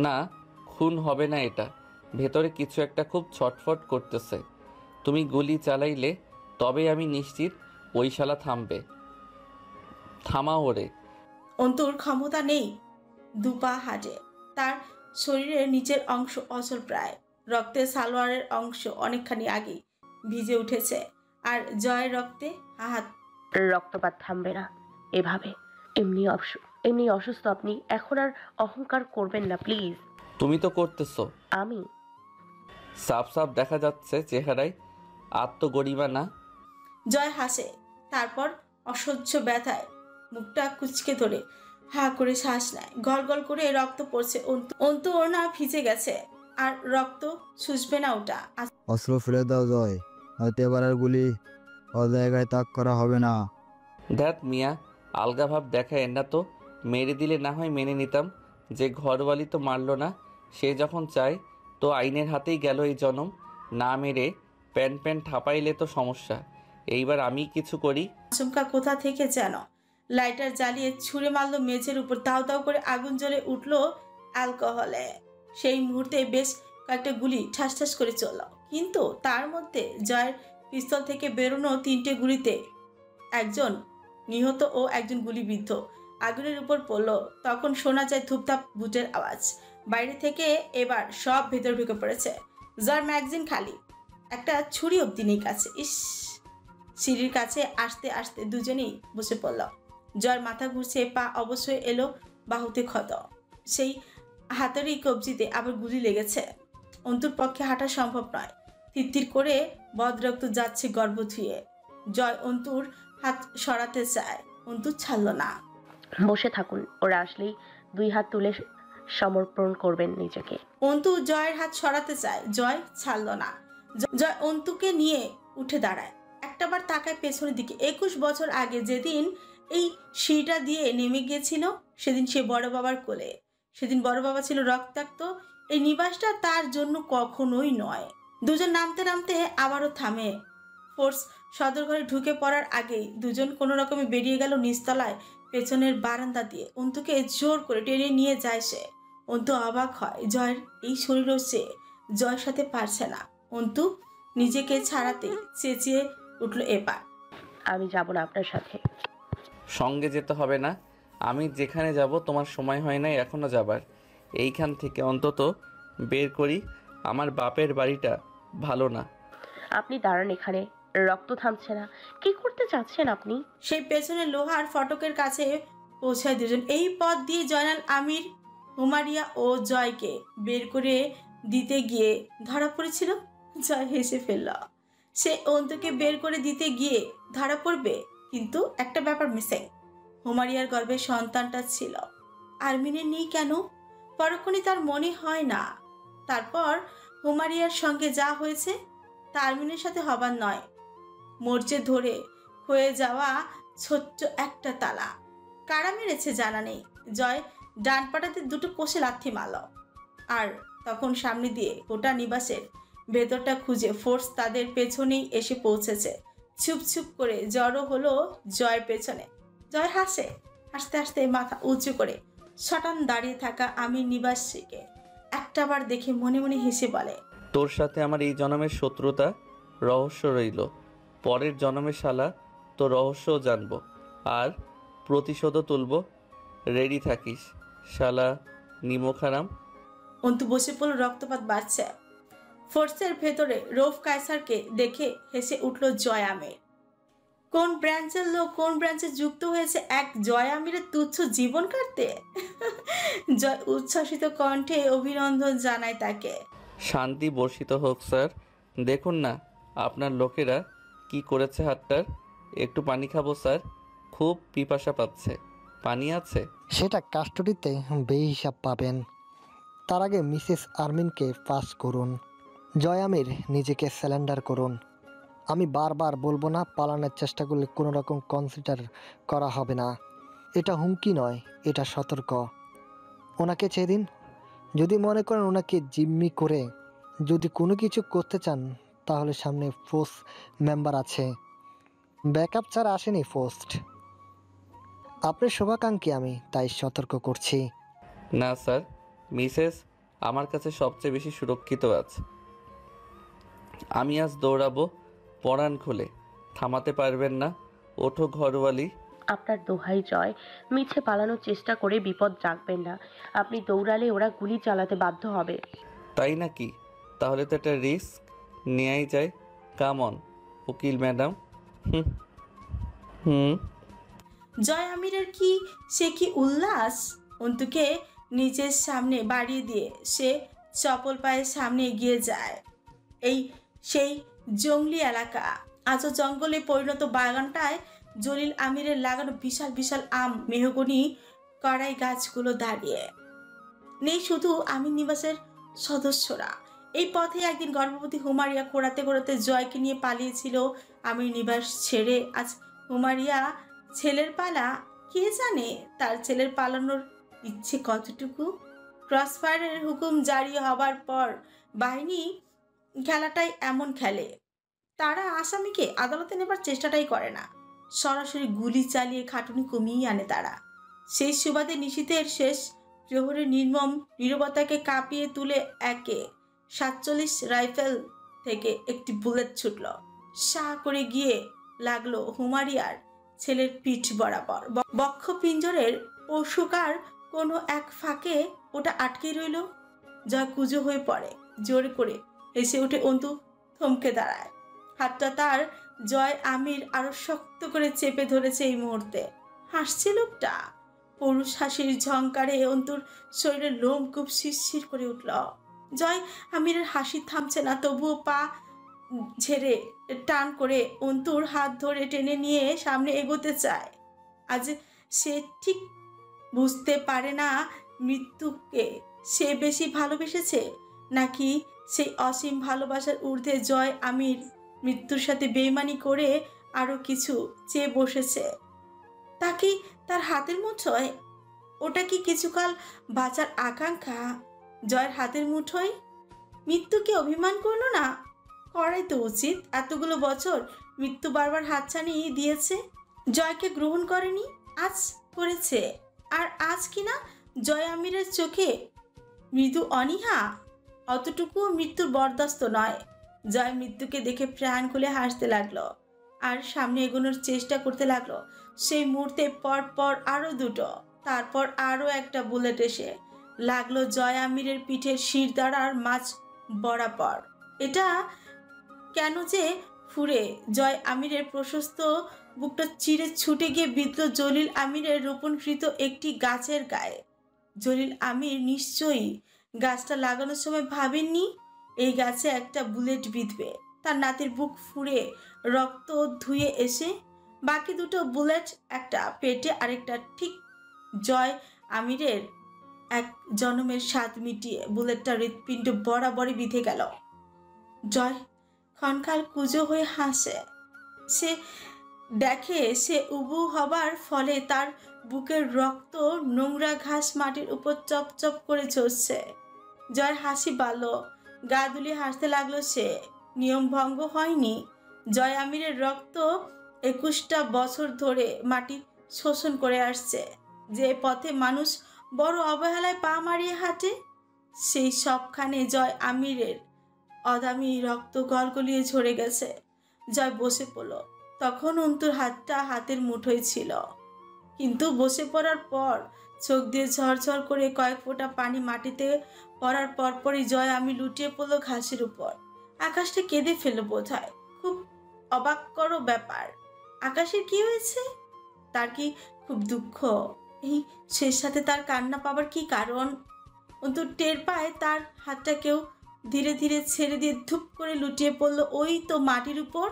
না, খুন হবে না এটা। ভেতরে কিছু একটা খুব ছটফট করতেছে। তুমি গুলি চালাইলে তবে আমি নিশ্চিত ওই শালা থামবে। থামাও ওরে। অন্তুর ক্ষমতা নেই, দুপা হাঁটে। তার শরীরের নিচের অংশ অচল প্রায়। রক্তের সালোয়ারের অংশ অনেকখানি আগে ভিজে উঠেছে। আর জয়ের রক্তে হাত। রক্তপাত থামবে না এভাবে। এমনি অসুস্থ আপনি, এখন আর অহংকার করবেন না প্লিজ। তুমি তো করতেছো। আমি সাফ সাফ দেখা যাচ্ছে চেহারায় আত্মগরিমা না। জয় হাসে, তারপর অসহ্য ব্যথায় মুখটা কুচকে ধরে হা করে শ্বাস নেয়। গল গল করে রক্ত পড়ছে। অন্তু ওড়না ভিজে গেছে, আর রক্ত শুষবে না ওটা। অস্ত্র ফেলে দাও জয়, হয়তো এবার আর গুলি ও জায়গায় তাক করা হবে না। ধ্যাত মিয়া, আলগা ভাব দেখায় না তো। মেরে দিলে না হয় মেনে নিতাম, যে ঘরওয়ালি তো মারল না। সে যখন চায় তো আইনের হাতেই গেল এই জনম। না মেরে প্যান ঠাপাইলে তো সমস্যা। এইবার আমি কিছু করি। আচমকা কোথা থেকে যেন লাইটার জ্বালিয়ে ছুঁড়ে মারল মেঝের উপর। দাউ দাউ করে আগুন জ্বলে উঠল অ্যালকোহলে। সেই মুহূর্তে বেশ কয়েকটা গুলি ঠাস ঠাস করে চলল, কিন্তু তার মধ্যে জয়ের পিস্তল থেকে বেরোনো 3টে গুলিতে একজন নিহত ও একজন গুলিবিদ্ধ আগুনের উপর পড়ল। তখন শোনা যায় ধূপধাপ বুটের আওয়াজ। বাইরে থেকে এবার সব ভেতর ঢুকে পড়েছে। জয়ের ম্যাগজিন খালি, একটা ছুরি অব্দি নেই কাছে। ইস! সিঁড়ির কাছে আসতে আসতে দুজনেই বসে পড়ল। জয়ের মাথা ঘুরছে, পা অবশ্যই এলো বাহুতে ক্ষত। সেই হাতেরই কবজিতে আবার গুলি লেগেছে। অন্তুর পক্ষে হাঁটা সম্ভব নয়। তিত্তির করে বদরক্ত যাচ্ছে গর্ভ ধুয়ে। জয় অন্তুর হাত সরাতে চায়, অন্তু ছাড়ল না। বসে থাকুন, ওরা আসলেই 2 হাত তুলে সমর্পণ করবেন নিজেকে। অন্তু জয়ের হাত সরাতে চায়, জয় ছাড়ল না। জয় অন্তুকে নিয়ে উঠে দাঁড়ায়, একটাবার তাকায় পেছনের দিকে। 21 বছর আগে যেদিন এই সিঁড়িটা দিয়ে নেমে গিয়েছিল, সেদিন সে বড় বাবার কোলে। সেদিন বড় বাবা ছিল রক্তাক্ত। এই নিবাসটা তার জন্য কখনোই নয়। দুজন নামতে নামতে আবারও থামে। ফোর্স সদর ঘরে ঢুকে পড়ার আগেই দুজন কোনো রকমে বেরিয়ে গেল নিচতলায় পেছনের বারান্দা দিয়ে। অন্তুকে জোর করে টেনে নিয়ে যায় সে। অন্তু অবাক হয়, জয়ের এই শরীরও সে জয়ের সাথে পারছে না। অন্তু নিজেকে ছাড়াতে চেঁচিয়ে উঠল এবার, আমি যাব না আপনার সাথে। সঙ্গে যেতে হবে না, আমি যেখানে যাব তোমার সময় হয় নাই এখনো যাবার। এইখান থেকে অন্তত বের করি। আমার বাপের বাড়িটা ভালো না। আপনি দাঁড়ান এখানে, রক্ত থামছে না। কি করতে চাচ্ছেন আপনি? সেই পেছনে লোহার ফটকের কাছে পৌঁছায় দুজন। এই পথ দিয়ে জয়নাল আমির হুমারিয়া ও জয়কে বের করে দিতে গিয়ে ধরা পড়েছিল। জয় হেসে ফেলল। সে অন্তুকে বের করে দিতে গিয়ে ধরা পড়বে, কিন্তু একটা ব্যাপার মিসিং। হুমারিয়ার গর্ভে সন্তানটা ছিল, আরমিনের নেই কেন? পরক্ষণে তার মনে হয় না। তারপর হুমারিয়ার সঙ্গে যা হয়েছে তা আরমিনের সাথে হবার নয়। মরচে ধরে হয়ে যাওয়া ছোট্ট একটা তালা। কারা মেরেছে জানা নেই। জয় ডান পাটাতে 2টো কষে লাথি মারল। আর তখন সামনে দিয়ে গোটা নিবাসের ভেতরটা খুঁজে ফোর্স তাদের পেছনেই এসে পৌঁছেছে। ছুপ ছুপ করে জড়ো হলো জয়ের পেছনে। জয় হাসে, হাসতে হাসতে মাথা উঁচু করে শটান দাঁড়িয়ে থাকা আমির নিবাসীকে একটাবার দেখে মনে মনে হেসে বলে, তোর সাথে আমার এই জন্মের শত্রুতা রহস্য রইল। পরের জন্মের শালা তো রহস্যও জানবো, আর প্রতিশোধও তুলব। রেডি থাকিস শালা নিমখারাম। অন্তু বসে পড়ল। রক্তপাত বাড়ছে। ফোর্সের ভেতরে রৌফ কায়সারকে দেখে হেসে উঠল জয় আমের। কোন ব্রাঞ্চের লোক কোন ব্রাঞ্চে যুক্ত হয়েছে এক জয় আমিরের তুচ্ছ জীবন কাটতে? জয় উচ্ছ্বাসিত কণ্ঠে অভিনন্দন জানায় তাকে। শান্তি বর্ষিত হোক স্যার। দেখুন না আপনার লোকেরা কি করেছে হাতটার। একটু পানি খাবো স্যার, খুব পিপাসা পাচ্ছে। পানি আছে? সেটা কাস্টডিতে বেহিসাব পাবেন। তার আগে মিসেস আরমিনকে পাস করুন। জয় আমির, নিজেকে স্যালেন্ডার করুন। আমি বারবার বলবো না, পালানোর চেষ্টা করলে কোনো রকম কনসিডার করা হবে না। এটা হুমকি নয়, এটা সতর্ক। ওনাকে ছেড়ে দিন। যদি মনে করেন ওনাকে জিম্মি করে যদি কোনো কিছু করতে চান, তাহলে সামনে ফোর্স মেম্বার আছে। ব্যাকআপ ছাড়া আসেনি পোস্ট। আপনার শুভাকাঙ্ক্ষী আমি, তাই সতর্ক করছি। না স্যার, মিসেস আমার কাছে সবচেয়ে বেশি সুরক্ষিত আছে। আমি আজ দৌড়াবো পরাণ খুলে। থামাতে পারবেন না। ওঠো ঘরওয়ালি। আপনার দোহাই জয়, মিছে পালানোর চেষ্টা করে বিপদ রাখবেন না। আপনি দৌড়ালে ওরা গুলি চালাতে বাধ্য হবে। তাই নাকি? তাহলে তো একটা রিস্ক নেয়াই যায়। কাম অন উকিল ম্যাডাম। হুম হুম। জয় আমিরের কি উল্লাস! অন্তুকে নিজের সামনে বাড়িয়ে দিয়ে সে চপল পায়ে সামনে এগিয়ে যায়। সেই জঙ্গলি এলাকা, আজও জঙ্গলে পরিণত বাগানটায় জলিল আমিরের লাগানো বিশাল বিশাল আম, মেহগনি, কড়াই গাছগুলো দাঁড়িয়ে নেই শুধু আমির নিবাসের সদস্যরা। এই পথে একদিন গর্ভবতী হুমারিয়া খোঁড়াতে খোঁড়াতে জয়কে নিয়ে পালিয়েছিল আমির নিবাস ছেড়ে। আজ হুমারিয়া ছেলের পালা। কে জানে তার ছেলের পালানোর ইচ্ছে কতটুকু। ক্রসফায়ারের হুকুম জারি হবার পর বাহিনী খেলাটাই এমন খেলে, তারা আসামিকে আদালতে নেবার চেষ্টাটাই করে না, সরাসরি গুলি চালিয়ে খাটুনি কমিয়ে আনে তারা। সেই সুবাদে নিশীথের শেষ প্রহরের নির্মম নীরবতাকে কাঁপিয়ে তুলে একে 47 রাইফেল থেকে একটি বুলেট ছুটল, শাহ করে গিয়ে লাগলো হুমারিয়ার ছেলের পিঠ বরাবর। বক্ষ পিঞ্জরের পশুকার কোনো এক ফাঁকে ওটা আটকে রইল। যা কুজো হয়ে পড়ে, জোরে করে হেসে উঠে অন্তু থমকে দাঁড়ায়। হাতটা তার জয় আমির আরো শক্ত করে চেপে ধরেছে এই মুহূর্তে। হাসছে লোকটা, পুরুষ হাসির ঝংকারে অন্তুর শরীরের লোম খুব শিরশির করে উঠল। জয় আমিরের হাসি থামছে না, তবুও পা ঝেড়ে টান করে অন্তুর হাত ধরে টেনে নিয়ে সামনে এগোতে চায়। আজ সে ঠিক বুঝতে পারে না মৃত্যুকে সে বেশি ভালোবেসেছে নাকি সেই অসীম ভালোবাসার ঊর্ধ্বে জয় আমির মৃত্যুর সাথে বেইমানি করে আরো কিছু চেয়ে বসেছে। তাকে তার হাতের মুঠোয়, ওটা কি কিছুকাল বাঁচার আকাঙ্ক্ষা জয়ের হাতের মুঠোয়? মৃত্যুকে অভিমান করলো না, করাই তো উচিত। এতগুলো বছর মৃত্যু বারবার হাতছানি দিয়েছে, জয়কে গ্রহণ করেনি, আজ করেছে। আর আজ কিনা জয় আমিরের চোখে মৃদু অনীহা, অতটুকু মৃত্যুর বরদাস্ত নয়। জয় মৃত্যুকে দেখে প্রাণ খুলে হাসতে লাগলো আর সামনে এগোনোর চেষ্টা করতে লাগলো। সেই মুহূর্তে পর পর আরো দুটো, তারপর আরো একটা বুলেট এসে লাগলো জয় আমিরের পিঠের শিরদাঁড়ার মাঝ বরাবর। এটা কেন যে ফুরে জয় আমিরের প্রশস্ত বুকটা চিরে ছুটে গিয়ে বিদ্যুৎ জলিল আমিরের রোপণকৃত একটি গাছের গায়ে। জলিল আমির নিশ্চয়ই গাছটা লাগানোর সময় ভাবেননি এই গাছে একটা বুলেট বিঁধবে। তার নাতির বুক ফুঁড়ে রক্ত ধুয়ে এসে বাকি দুটো বুলেট, একটা পেটে আরেকটা ঠিক জয় আমিরের এক জনমের স্বাদ মিটিয়ে বুলেটটা হৃৎপিণ্ড বরাবরই বিঁধে গেল। জয় ক্ষণকাল কুজো হয়ে হাসে। সে দেখে সে উবু হবার ফলে তার বুকের রক্ত নোংরা ঘাস মাটির উপর চপচপ করে ঝরছে। জয়ের হাসি বাড়ল, গা দুলিয়ে হাসতে লাগলো সে। নিয়ম ভঙ্গ হয়নি। জয় আমিরের রক্ত 21টা বছর ধরে মাটি শোষণ করে আসছে। যে পথে মানুষ বড় অবহেলায় পা মারিয়ে হাঁটে, সেই সবখানে জয় আমিরের অদামি রক্ত গলগলিয়ে ঝরে গেছে। জয় বসে পড়ল। তখন অন্তুর হাতটা হাতের মুঠোয় ছিল, কিন্তু বসে পড়ার পর চোখ দিয়ে ঝরঝর করে কয়েক ফোঁটা পানি মাটিতে পড়ার পরপরই জয় আমি লুটিয়ে পড়লো ঘাসের উপর। আকাশটা কেঁদে ফেলল বোধ হয়। খুব অবাক করো ব্যাপার, আকাশের কি হয়েছে? তার কি খুব দুঃখ? এই শেষ সাথে তার কান্না পাবার কি কারণ? অন্তু টের পায় তার হাতটা কেউ ধীরে ধীরে ছেড়ে দিয়ে ধুপ করে লুটিয়ে পড়লো ওই তো মাটির উপর।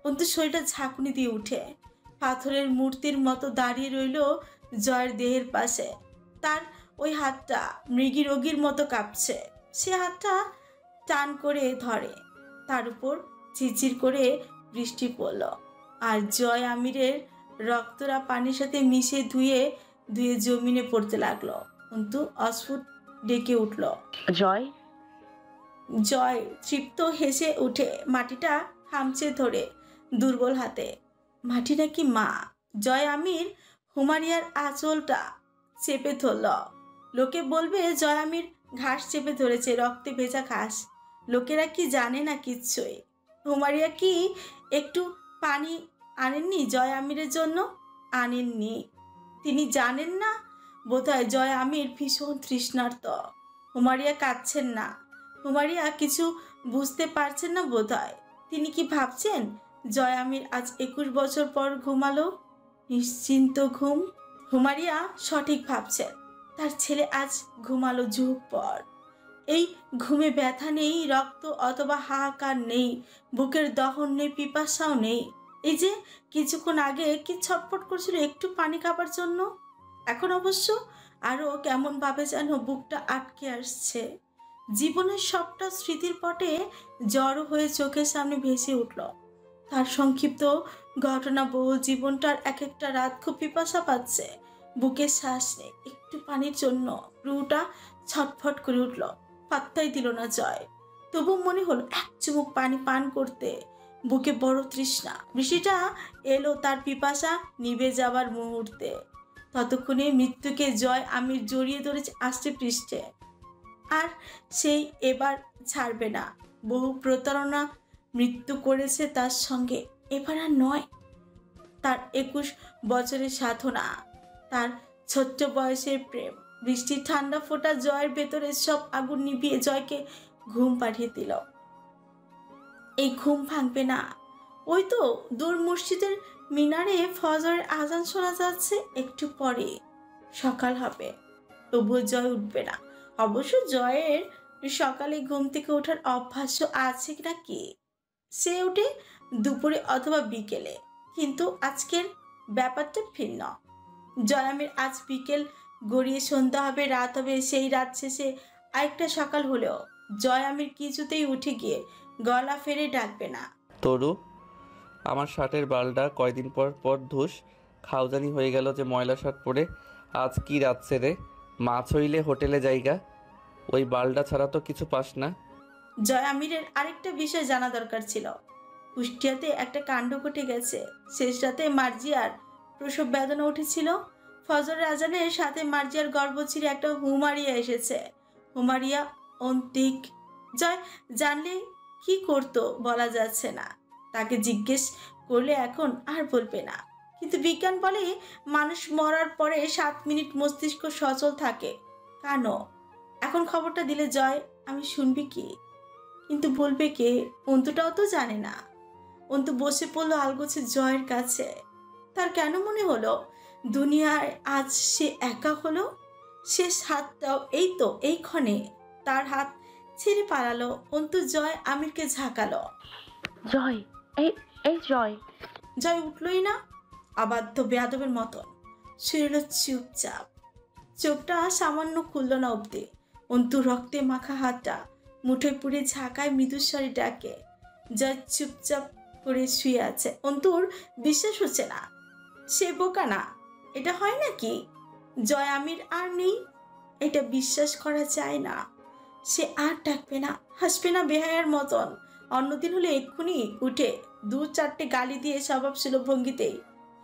অন্তু শরীরটা ঝাঁকুনি দিয়ে উঠে পাথরের মূর্তির মতো দাঁড়িয়ে রইল জয়ের দেহের পাশে। তার ওই হাতটা মৃগী রোগীর মতো কাঁপছে। সে হাতটা টান করে ধরে। তার উপর ঝিরঝির করে বৃষ্টি পড়ল আর জয় আমিরের রক্তরা পানির সাথে মিশে ধুয়ে ধুয়ে জমিনে পড়তে লাগলো। কিন্তু অস্ফুট ডেকে উঠল জয়। জয় তৃপ্ত হেসে উঠে মাটিটা খামচে ধরে দুর্বল হাতে। মাটি নাকি মা? জয় আমির হুমারিয়ার আঁচলটা চেপে ধরল। লোকে বলবে জয় আমির ঘাস চেপে ধরেছে, রক্তে ভেজা ঘাস। লোকেরা কি জানে না কিচ্ছুই। হুমারিয়া কি একটু পানি আনেননি জয় আমিরের জন্য? আনেননি। তিনি জানেন না বোধহয় জয় আমির ভীষণ তৃষ্ণার্ত। হুমারিয়া কাঁদছেন না। হুমারিয়া কিছু বুঝতে পারছেন না বোধহয়। তিনি কি ভাবছেন জয় আমির আজ 21 বছর পর ঘুমালো নিশ্চিন্ত ঘুম? হুমারিয়া সঠিক ভাবছেন তার ছেলে আজ ঘুমালো যুগ পর। এই ঘুমে ব্যথা নেই, রক্ত অথবা হাহাকার নেই, বুকের দহন নেই, পিপাসাও নেই। এই যে কিছুক্ষণ আগে কি ছটফট করছিল একটু পানি খাবার জন্য, এখন অবশ্য আরো কেমন ভাবে যেন বুকটা আটকে আসছে। জীবনের সবটা স্মৃতির পটে জড়ো হয়ে চোখের সামনে ভেসে উঠল। তার সংক্ষিপ্ত ঘটনাবহুল জীবনটার এক একটা রাত খুব পিপাসা পাচ্ছে, বুকে শ্বাস নেই, একটু পানির জন্য রুটা ছটফট করে উঠল। পাত্তাই দিল না জয়। তবু মনে হলো এক চুমুক পানি পান করতে। বুকে বড় তৃষ্ণা। বৃষ্টিটা এলো তার পিপাসা নিভে যাবার মুহূর্তে। ততক্ষণে মৃত্যুকে জয় আমির জড়িয়ে ধরেছে আষ্টে পৃষ্ঠে। আর সেই এবার ছাড়বে না। বহু প্রতারণা মৃত্যু করেছে তার সঙ্গে, এবার আর নয়। তার 21 বছরের সাধনা, তার ছোট্ট বয়সের প্রেম, বৃষ্টির ঠান্ডা ফোঁটা জয়ের ভেতরে সব আগুন নিভিয়ে জয়কে ঘুম পাঠিয়ে দিল। এই ঘুম ভাঙবে না। ওই তো দূর মসজিদের মিনারে ফজরের আজান শোনা যাচ্ছে। একটু পরে সকাল হবে, তবুও জয় উঠবে না। অবশ্য জয়ের সকালে ঘুম থেকে ওঠার অভ্যাস আছে নাকি? সে উঠে দুপুরে অথবা বিকেলে, কিন্তু আজকের ব্যাপারটা ভিন্ন। জয়ামের আজ বিকেল গড়িয়ে সন্ধ্যা হবে, রাত হবে, সেই রাত শেষে আরেকটা সকাল হলেও জয়ামের কিছুতেই উঠে গিয়ে গলা ফেরে ডাকবে না। তরু, আমার শার্টের বালটা কয়দিন পর পর ধুস, খাওজানি হয়ে গেল যে ময়লা শার্ট পরে। আজ কি রাতছে রে, মাছ হইলে হোটেলে জায়গা, ওই বালটা ছাড়া তো কিছু পাস না। জয় আমিরের আরেকটা বিষয় জানা দরকার ছিল। কুষ্টিয়াতে একটা কাণ্ড ঘটে গেছে। শেষ রাতে মার্জিয়ার প্রসব বেদনা উঠেছিল। ফজরের আজানের সাথে মার্জিয়ার গর্ভ ছিঁড়ে একটা হুমারিয়া এসেছে। হুমারিয়া অন্তিক। জয় জানলে কি করতো বলা যাচ্ছে না। তাকে জিজ্ঞেস করলে এখন আর বলবে না। কিন্তু বিজ্ঞান বলে মানুষ মরার পরে 7 মিনিট মস্তিষ্ক সচল থাকে। কেন এখন খবরটা দিলে জয় আমি শুনবি কি? কিন্তু বলবে কে? অন্তুটাও তো জানে না। অন্তু বসে পড়লো আলগোছে জয়ের কাছে। তার কেন মনে হলো দুনিয়ায় আজ সে একা হলো? শেষ হাতটাও এই তো এই ক্ষণে তার হাত ছেড়ে পালালো। অন্তু জয় আমিরকে ঝাঁকালো। জয়, এই এই জয়। জয় উঠলই না, অবাধ্য বেয়াদবের মতন শুয়ে রইল চুপচাপ। চোখটা সামান্য খুলল না অব্দি। অন্তু রক্তে মাখা হাতটা মুঠোয় পুড়ে ঝাঁকায় মৃদুস্বরে ডাকে। জয় চুপচাপ করে শুয়ে আছে। অন্তুর বিশ্বাস হচ্ছে না। সে বোকা না, এটা হয় নাকি? জয় আমির আর নেই, এটা বিশ্বাস করা যায় না। সে আর ডাকবে না, হাসবে না বেহায়ার মতন। অন্যদিন হলে এক্ষুনি উঠে 2-4টে গালি দিয়ে স্বভাবসুলভ ভঙ্গিতেই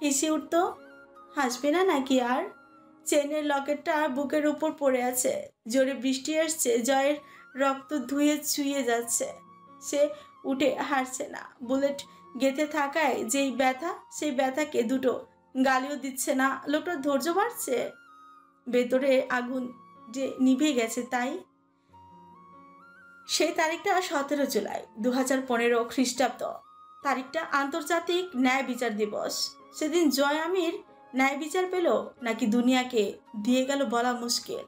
হেসে উঠত। হাসবে না নাকি আর? চেনের লকেটটা বুকের উপর পড়ে আছে। জোরে বৃষ্টি আসছে, জয়ের রক্ত ধুয়ে ছুঁয়ে যাচ্ছে। সে উঠে হারছে না। বুলেট গেঁথে থাকায় যেই ব্যথা, সেই ব্যথাকে দুটো গালিও দিচ্ছে না। লোকটা ধৈর্য বাড়ছে। ভেতরে আগুন যে নিভে গেছে তাই। সেই তারিখটা 17 জুলাই 2015 খ্রিস্টাব্দ। তারিখটা আন্তর্জাতিক ন্যায় বিচার দিবস। সেদিন জয় আমির ন্যায় বিচার পেল নাকি দুনিয়াকে দিয়ে গেল বলা মুশকিল।